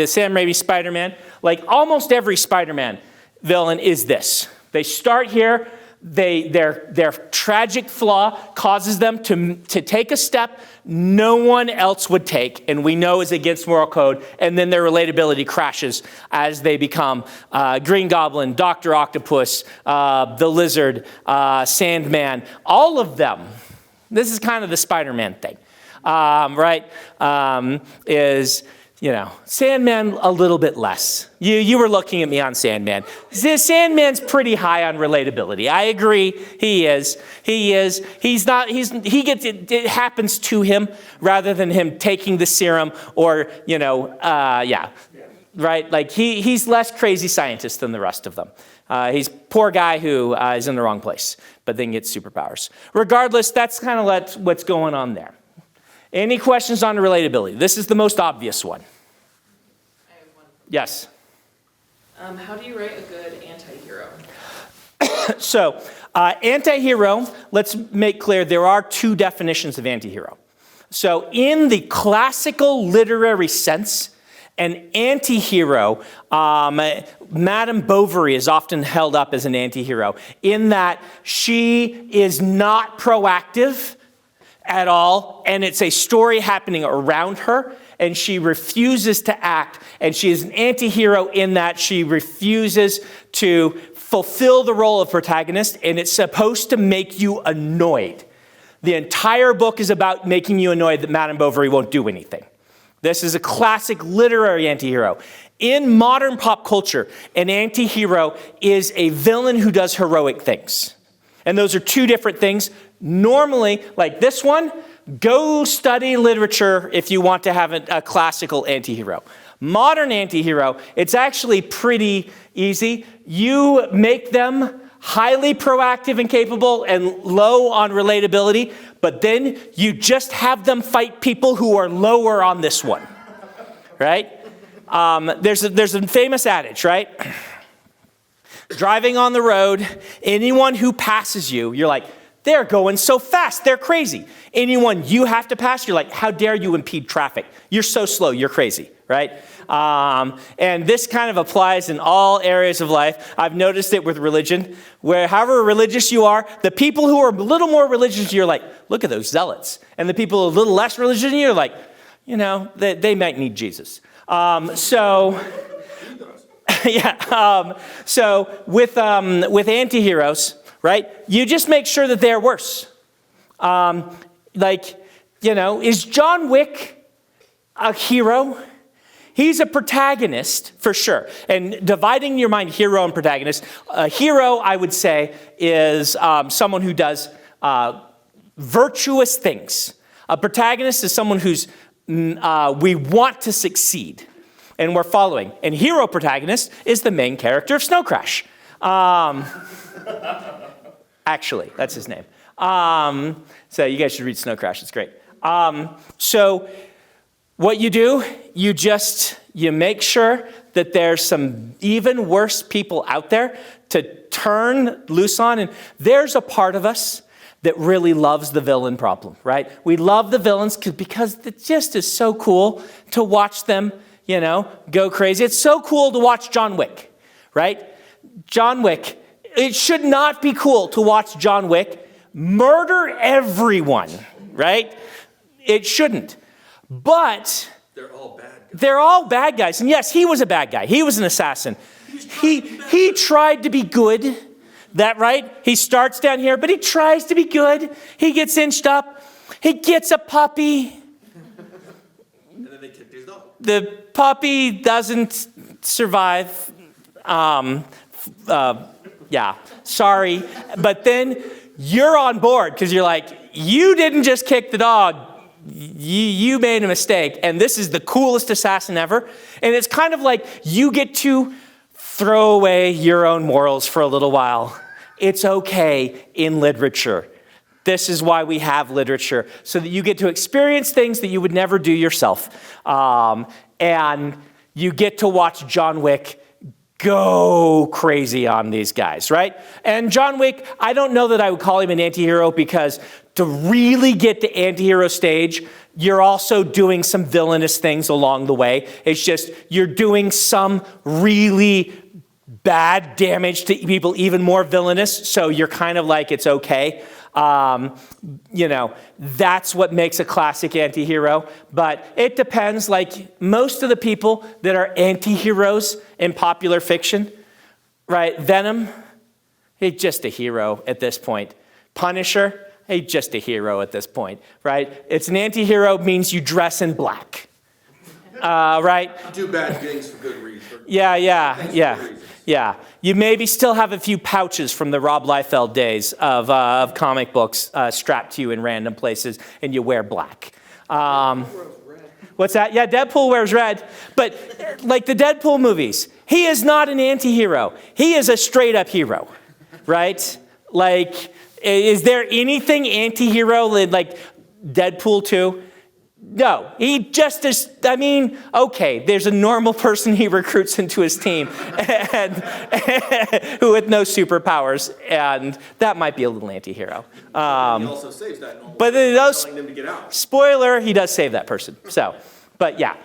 Sam Raimi Spider-Man. Like almost every Spider-Man villain is this. They start here. Their tragic flaw causes them to take a step no one else would take, and we know is against moral code, and then their relatability crashes as they become Green Goblin, Dr. Octopus, the Lizard, Sandman, all of them. This is kind of the Spider-Man thing, right? Sandman a little bit less. You were looking at me on Sandman. Sandman's pretty high on relatability. I agree. He is. He's not. He gets it. It happens to him rather than him taking the serum or right. Like he's less crazy scientist than the rest of them. He's a poor guy who is in the wrong place, but then gets superpowers. Regardless, that's kind of what's going on there. Any questions on relatability? This is the most obvious one. I have one. Yes. How do you write a good anti-hero? So, anti-hero, let's make clear there are two definitions of anti-hero. So, in the classical literary sense, an anti-hero, Madame Bovary is often held up as an anti-hero in that she is not proactive at all, and it's a story happening around her, and she refuses to act, and she is an anti-hero in that she refuses to fulfill the role of protagonist, and it's supposed to make you annoyed. The entire book is about making you annoyed that Madame Bovary won't do anything, This is a classic literary antihero. In modern pop culture, an antihero is a villain who does heroic things. And those are two different things. Normally, like this one, go study literature if you want to have a classical antihero. Modern antihero, it's actually pretty easy. You make them highly proactive and capable and low on relatability, but then you just have them fight people who are lower on this one, right? There's a famous adage, right? Driving on the road, anyone who passes you, you're like, they're going so fast, they're crazy. Anyone you have to pass, you're like, how dare you impede traffic? You're so slow, you're crazy, right? And this kind of applies in all areas of life. I've noticed it with religion, where however religious you are, the people who are a little more religious, you're like, look at those zealots. And the people a little less religious, you're like, they might need Jesus. So with antiheroes, right, you just make sure that they're worse. Is John Wick a hero? He's a protagonist, for sure. And dividing your mind, hero and protagonist, a hero, I would say, is someone who does virtuous things. A protagonist is someone who's we want to succeed, and we're following. And hero protagonist is the main character of Snow Crash. Actually, that's his name. So you guys should read Snow Crash. It's great. So what you do, you make sure that there's some even worse people out there to turn loose on. And there's a part of us that really loves the villain problem, right? We love the villains because it just is so cool to watch them, go crazy. It's so cool to watch John Wick, right? John Wick, it should not be cool to watch John Wick murder everyone, right? It shouldn't. But they're all bad guys. They're all bad guys. And yes, he was a bad guy. He was an assassin. He tried to be good. That right? He starts down here, but he tries to be good. He gets inched up. He gets a puppy. And then they kicked his dog. The puppy doesn't survive. Sorry. But then you're on board because you're like, you didn't just kick the dog. You made a mistake. And this is the coolest assassin ever. And it's kind of like you get to throw away your own morals for a little while. It's okay in literature. This is why we have literature, so that you get to experience things that you would never do yourself. And you get to watch John Wick go crazy on these guys, right? And John Wick, I don't know that I would call him an anti-hero, because to really get to anti-hero stage, you're also doing some villainous things along the way. It's just you're doing some really bad damage to people, even more villainous, so you're kind of like, it's okay. That's what makes a classic anti-hero. But it depends. Like most of the people that are anti-heroes in popular fiction, right? Venom, he's just a hero at this point. Punisher, he's just a hero at this point, right? It's an anti-hero means you dress in black, right? Do bad things for good reason. Yeah. You maybe still have a few pouches from the Rob Liefeld days of comic books strapped to you in random places, and you wear black. What's that? Yeah, Deadpool wears red. But like the Deadpool movies, he is not an anti-hero. He is a straight-up hero, right? Like, is there anything anti-hero like Deadpool 2? No, he just is, okay, there's a normal person he recruits into his team and who with no superpowers, and that might be a little anti-hero. He also saves that normal but person, telling them to get out. Spoiler, he does save that person. But yeah.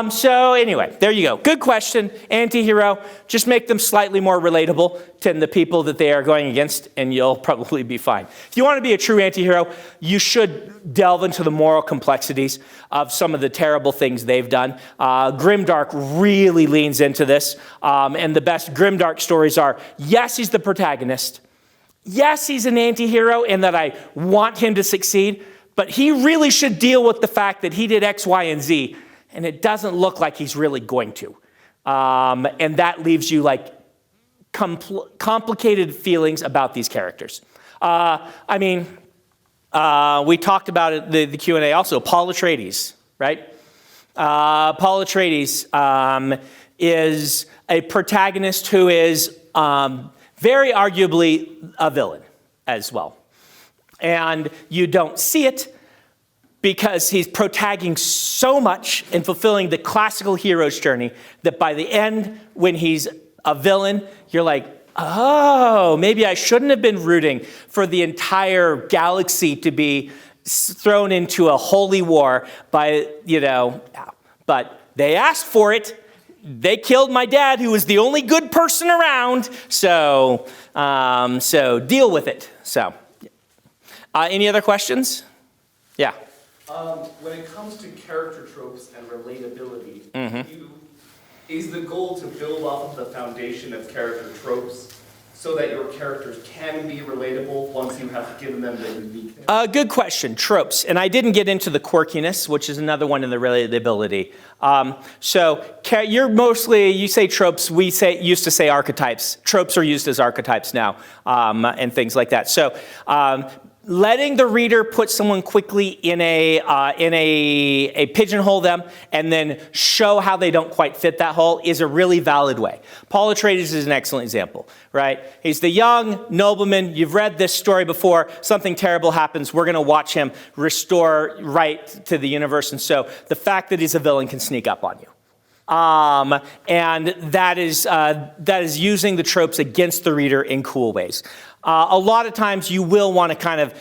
So anyway, there you go. Good question. Anti-hero. Just make them slightly more relatable to the people that they are going against, and you'll probably be fine. If you want to be a true anti-hero, you should delve into the moral complexities of some of the terrible things they've done. Grimdark really leans into this, and the best Grimdark stories are, yes, he's the protagonist. Yes, he's an anti-hero in that I want him to succeed, but he really should deal with the fact that he did X, Y, and Z. and it doesn't look like he's really going to. And that leaves you like complicated feelings about these characters. We talked about it, the Q&A also, Paul Atreides, right? Paul Atreides is a protagonist who is very arguably a villain as well. And you don't see it because he's protagging so much and fulfilling the classical hero's journey that by the end, when he's a villain, you're like, oh, maybe I shouldn't have been rooting for the entire galaxy to be thrown into a holy war by, but they asked for it. They killed my dad, who was the only good person around. So deal with it. So, any other questions? Yeah. When it comes to character tropes and relatability, is the goal to build off of the foundation of character tropes so that your characters can be relatable once you have given them the uniqueness? Good question, tropes. And I didn't get into the quirkiness, which is another one in the relatability. You're mostly, you say tropes, used to say archetypes. Tropes are used as archetypes now, and things like that. So letting the reader put someone quickly in a pigeonhole them and then show how they don't quite fit that hole is a really valid way. Paul Atreides is an excellent example, right? He's the young nobleman. You've read this story before. Something terrible happens. We're going to watch him restore right to the universe. And so the fact that he's a villain can sneak up on you. And that is using the tropes against the reader in cool ways. A lot of times you will want to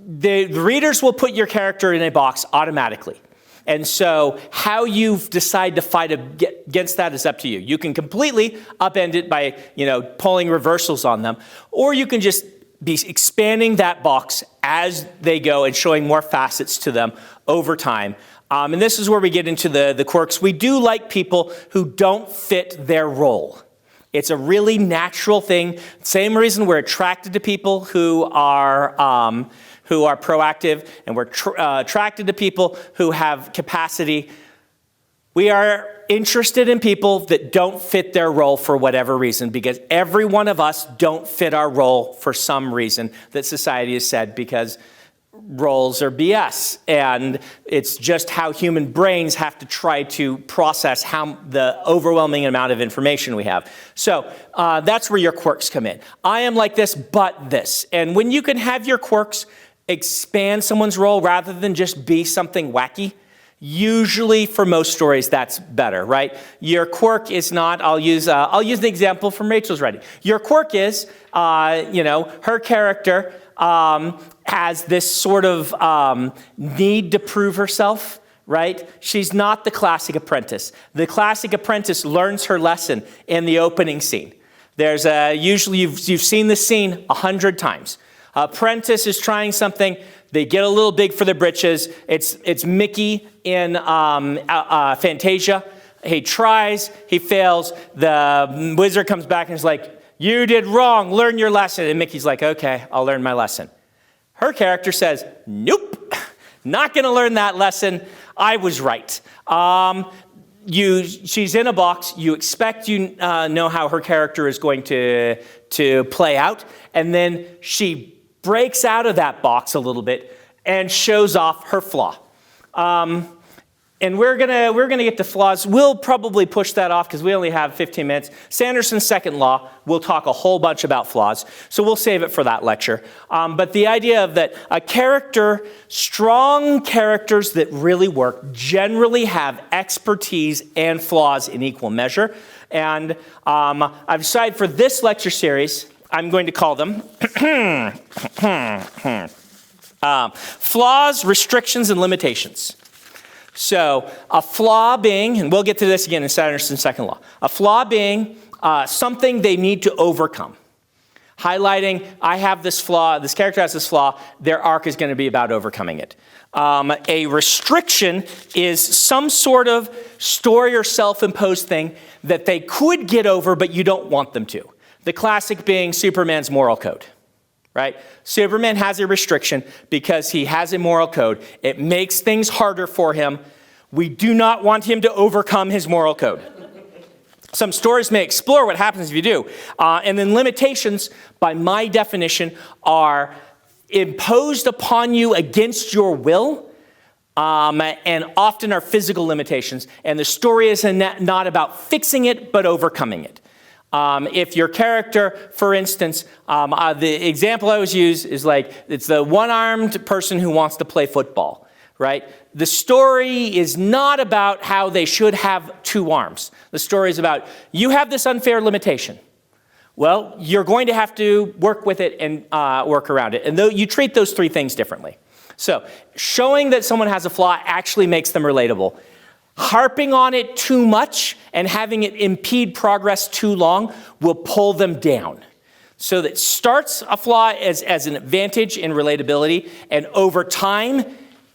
the readers will put your character in a box automatically. And so how you decide to fight against that is up to you. You can completely upend it by, pulling reversals on them, or you can just be expanding that box as they go and showing more facets to them over time. And this is where we get into the quirks. We do like people who don't fit their role. It's a really natural thing. Same reason we're attracted to people who are proactive, and we're attracted to people who have capacity. We are interested in people that don't fit their role for whatever reason, because every one of us don't fit our role for some reason that society has said, because roles are BS, and it's just how human brains have to try to process the overwhelming amount of information we have. So that's where your quirks come in. I am like this, but this. And when you can have your quirks expand someone's role rather than just be something wacky, usually for most stories that's better, right? Your quirk is not, I'll use the example from Rachel's writing. Your quirk is, her character has this sort of need to prove herself, right? She's not the classic apprentice. The classic apprentice learns her lesson in the opening scene. There's usually you've seen this scene 100 times. Apprentice is trying something. They get a little big for their britches. It's Mickey in Fantasia. He tries, he fails. The wizard comes back and is like, "You did wrong, learn your lesson." And Mickey's like, "Okay, I'll learn my lesson." Her character says, "Nope, not gonna learn that lesson. I was right." She's in a box. You expect know how her character is going to play out. And then she breaks out of that box a little bit and shows off her flaw. And we're gonna get to flaws. We'll probably push that off because we only have 15 minutes. Sanderson's second law, we'll talk a whole bunch about flaws. So we'll save it for that lecture. But the idea of that strong characters that really work generally have expertise and flaws in equal measure. And I've decided for this lecture series, I'm going to call them flaws, restrictions, and limitations. So a flaw being, and we'll get to this again in Sanderson's second law, a flaw being something they need to overcome. Highlighting, I have this flaw, this character has this flaw, their arc is going to be about overcoming it. A restriction is some sort of story or self-imposed thing that they could get over, but you don't want them to. The classic being Superman's moral code. Right? Superman has a restriction because he has a moral code. It makes things harder for him. We do not want him to overcome his moral code. Some stories may explore what happens if you do. And then limitations, by my definition, are imposed upon you against your will, and often are physical limitations. And the story is not about fixing it, but overcoming it. If your character, for instance, the example I always use is like, it's the one-armed person who wants to play football, right? The story is not about how they should have two arms. The story is about, you have this unfair limitation. Well, you're going to have to work with it and work around it. And though you treat those three things differently. So showing that someone has a flaw actually makes them relatable. Harping on it too much and having it impede progress too long will pull them down. So that starts a flaw as an advantage in relatability, and over time,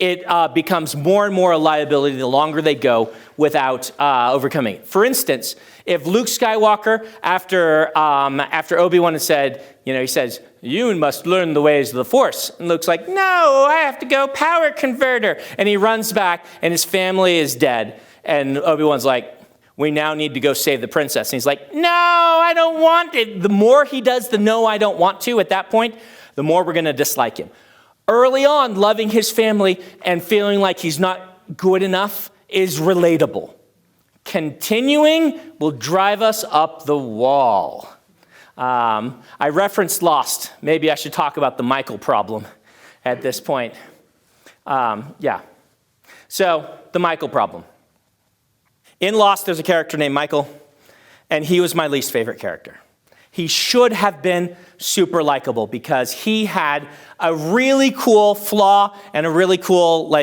it becomes more and more a liability the longer they go without overcoming it. For instance, if Luke Skywalker, after Obi-Wan had said, he says, "You must learn the ways of the Force." And Luke's like, "No, I have to go power converter." And he runs back and his family is dead. And Obi-Wan's like, "We now need to go save the princess." And he's like, "No, I don't want it." The more he does the "no, I don't want to" at that point, the more we're going to dislike him. Early on, loving his family and feeling like he's not good enough is relatable. Continuing will drive us up the wall. I referenced Lost. Maybe I should talk about the Michael problem at this point. So, the Michael problem. In Lost, there's a character named Michael, and he was my least favorite character. He should have been super likable because he had a really cool flaw and a really cool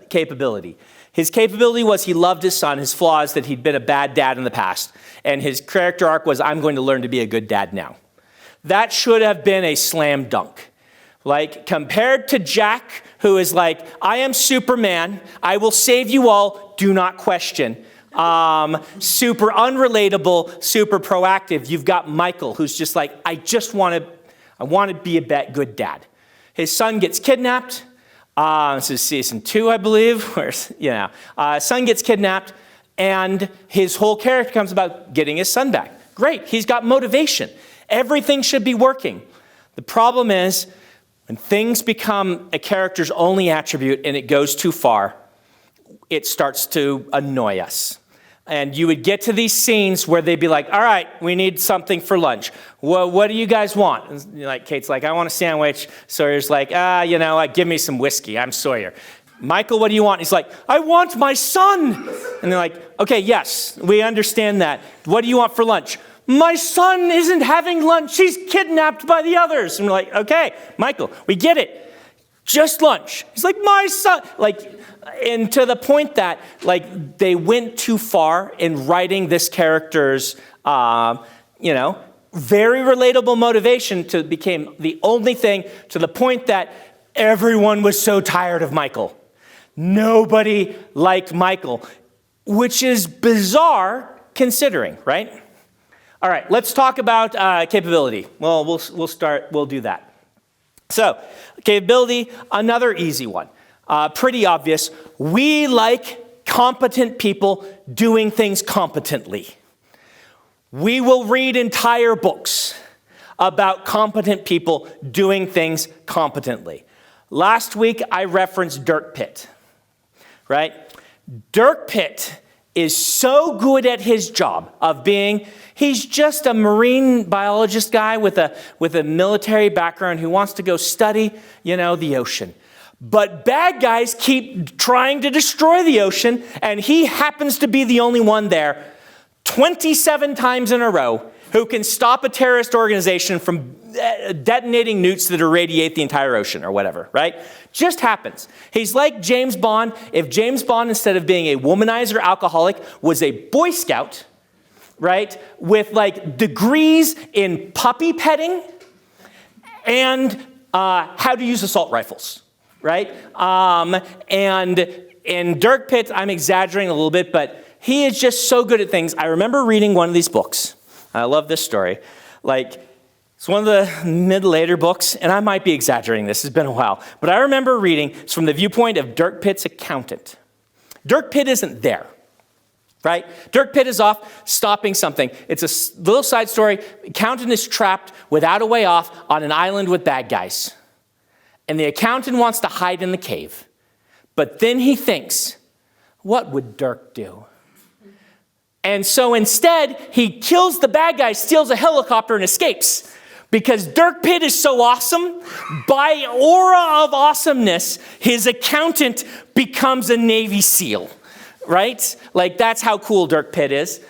capability. His capability was he loved his son. His flaw is that he'd been a bad dad in the past. And his character arc was, I'm going to learn to be a good dad now. That should have been a slam dunk. Like, compared to Jack, who is like, I am Superman. I will save you all. Do not question. Super unrelatable, super proactive. You've got Michael, who's just like, I want to be a good dad. His son gets kidnapped. This is season 2, I believe. Son gets kidnapped, and his whole character comes about getting his son back. Great, he's got motivation. Everything should be working. The problem is, when things become a character's only attribute and it goes too far, it starts to annoy us. And you would get to these scenes where they'd be like, all right, we need something for lunch. Well, what do you guys want? And like, Kate's like, I want a sandwich. Sawyer's like, give me some whiskey. I'm Sawyer. Michael, what do you want? He's like, I want my son. And they're like, okay, yes, we understand that. What do you want for lunch? My son isn't having lunch. He's kidnapped by the others. And we're like, okay, Michael, we get it. Just lunch. He's like, my son. And to the point that, they went too far in writing this character's, very relatable motivation to became the only thing, to the point that everyone was so tired of Michael. Nobody liked Michael, which is bizarre considering, right? All right, let's talk about capability. Well, we'll do that. So, capability, another easy one. Pretty obvious. We like competent people doing things competently. We will read entire books about competent people doing things competently. Last week, I referenced Dirk Pitt, right? Dirk Pitt is so good at his job of being, he's just a marine biologist guy with a military background who wants to go study, the ocean. But bad guys keep trying to destroy the ocean, and he happens to be the only one there 27 times in a row who can stop a terrorist organization from detonating nukes that irradiate the entire ocean or whatever, right? Just happens. He's like James Bond. If James Bond, instead of being a womanizer alcoholic, was a Boy Scout, right, with degrees in puppy petting and how to use assault rifles. Right? And Dirk Pitt, I'm exaggerating a little bit, but he is just so good at things. I remember reading one of these books. I love this story. It's one of the mid-later books, and I might be exaggerating this. It's been a while. But I remember reading, it's from the viewpoint of Dirk Pitt's accountant. Dirk Pitt isn't there, right? Dirk Pitt is off stopping something. It's a little side story. Accountant is trapped without a way off on an island with bad guys. And the accountant wants to hide in the cave. But then he thinks, what would Dirk do? And so instead, he kills the bad guy, steals a helicopter, and escapes. Because Dirk Pitt is so awesome, by aura of awesomeness, his accountant becomes a Navy SEAL, right? Like, that's how cool Dirk Pitt is.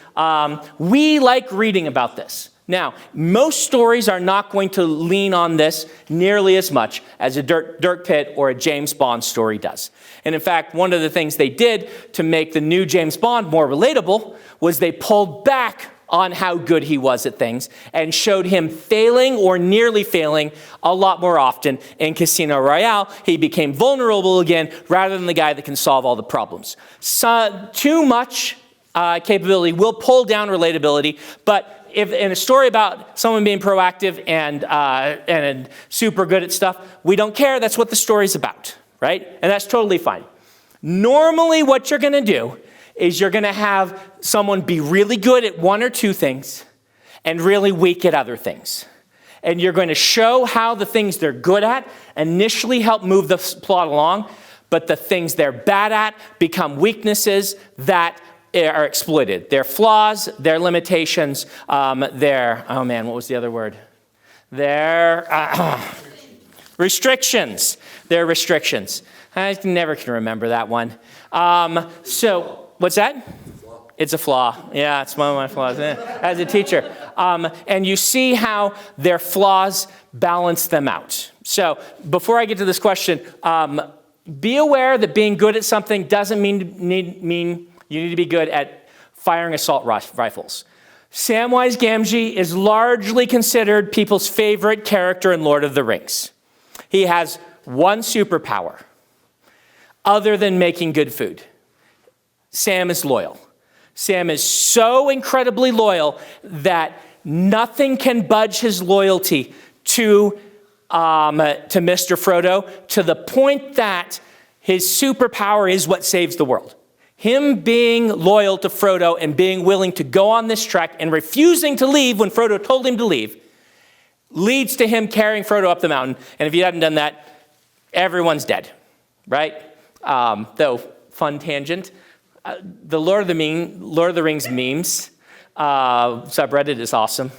We like reading about this. Now, most stories are not going to lean on this nearly as much as a Dirk Pitt or a James Bond story does. And in fact, one of the things they did to make the new James Bond more relatable was they pulled back on how good he was at things and showed him failing or nearly failing a lot more often. In Casino Royale, he became vulnerable again rather than the guy that can solve all the problems. So, too much capability will pull down relatability, but if in a story about someone being proactive and super good at stuff, we don't care. That's what the story's about, right? And that's totally fine. Normally, what you're going to do is you're going to have someone be really good at one or two things and really weak at other things. And you're going to show how the things they're good at initially help move the plot along, but the things they're bad at become weaknesses that are exploited. Their flaws, their limitations, their, oh man, what was the other word? Their restrictions. Their restrictions. I never can remember that one. So, what's that? It's a flaw. Yeah, it's one of my flaws as a teacher. And you see how their flaws balance them out. So, before I get to this question, be aware that being good at something doesn't mean you need to be good at firing assault rifles. Samwise Gamgee is largely considered people's favorite character in Lord of the Rings. He has one superpower other than making good food. Sam is loyal. Sam is so incredibly loyal that nothing can budge his loyalty to Mr. Frodo, to the point that his superpower is what saves the world. Him being loyal to Frodo and being willing to go on this trek and refusing to leave when Frodo told him to leave leads to him carrying Frodo up the mountain. And if he hadn't done that, everyone's dead, right? Though, fun tangent, the Lord of the Rings memes subreddit is awesome.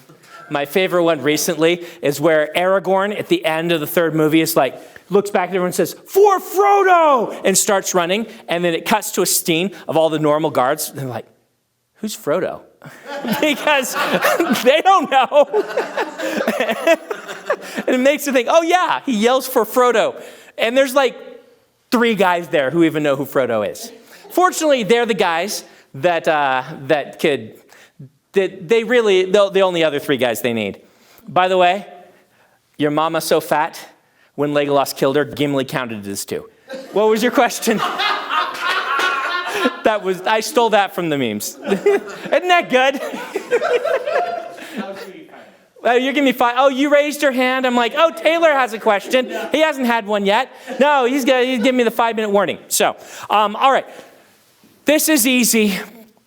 My favorite one recently is where Aragorn at the end of the third movie is like, looks back at everyone and says, "For Frodo!" and starts running. And then it cuts to a scene of all the normal guards. And they're like, who's Frodo? Because they don't know. And it makes you think, oh yeah, he yells for Frodo. And there's like 3 guys there who even know who Frodo is. Fortunately, they're the guys they're the only other 3 guys they need. By the way, your mama's so fat, when Legolas killed her, Gimli counted it as 2. What was your question? I stole that from the memes. Isn't that good? You're giving me 5. Oh, you raised your hand. I'm like, oh, Taylor has a question. He hasn't had one yet. No, he's giving me the 5-minute warning. So, all right. This is easy.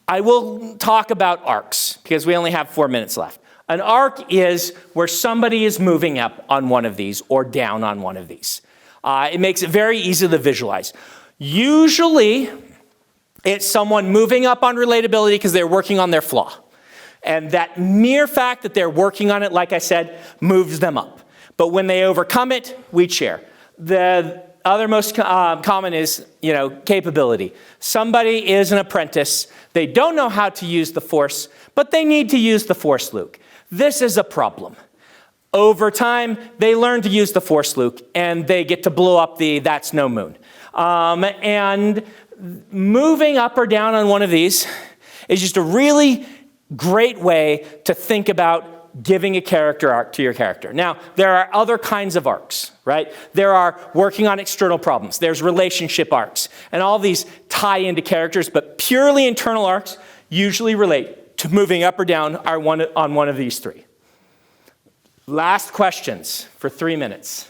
I will talk about arcs because we only have 4 minutes left. An arc is where somebody is moving up on one of these or down on one of these. It makes it very easy to visualize. Usually, it's someone moving up on relatability because they're working on their flaw. And that mere fact that they're working on it, like I said, moves them up. But when they overcome it, we cheer. The other most common is, capability. Somebody is an apprentice. They don't know how to use the Force, but they need to use the Force, Luke. This is a problem. Over time, they learn to use the Force, Luke, and they get to blow up the That's No Moon. And moving up or down on one of these is just a really great way to think about giving a character arc to your character. Now, there are other kinds of arcs, right? There are working on external problems. There's relationship arcs. And all these tie into characters, but purely internal arcs usually relate to moving up or down on one of these 3. Last questions for 3 minutes.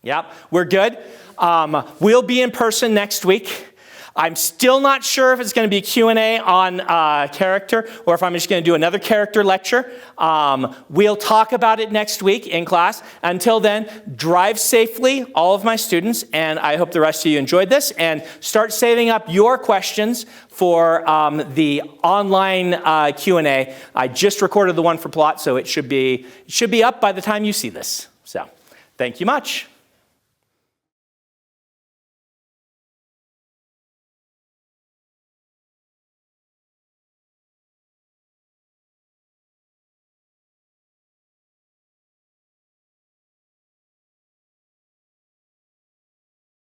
Yep, we're good. We'll be in person next week. I'm still not sure if it's going to be Q&A on character or if I'm just going to do another character lecture. We'll talk about it next week in class. Until then, drive safely, all of my students, and I hope the rest of you enjoyed this, and start saving up your questions for the online Q&A. I just recorded the one for Plot, so it should be up by the time you see this. So, thank you much.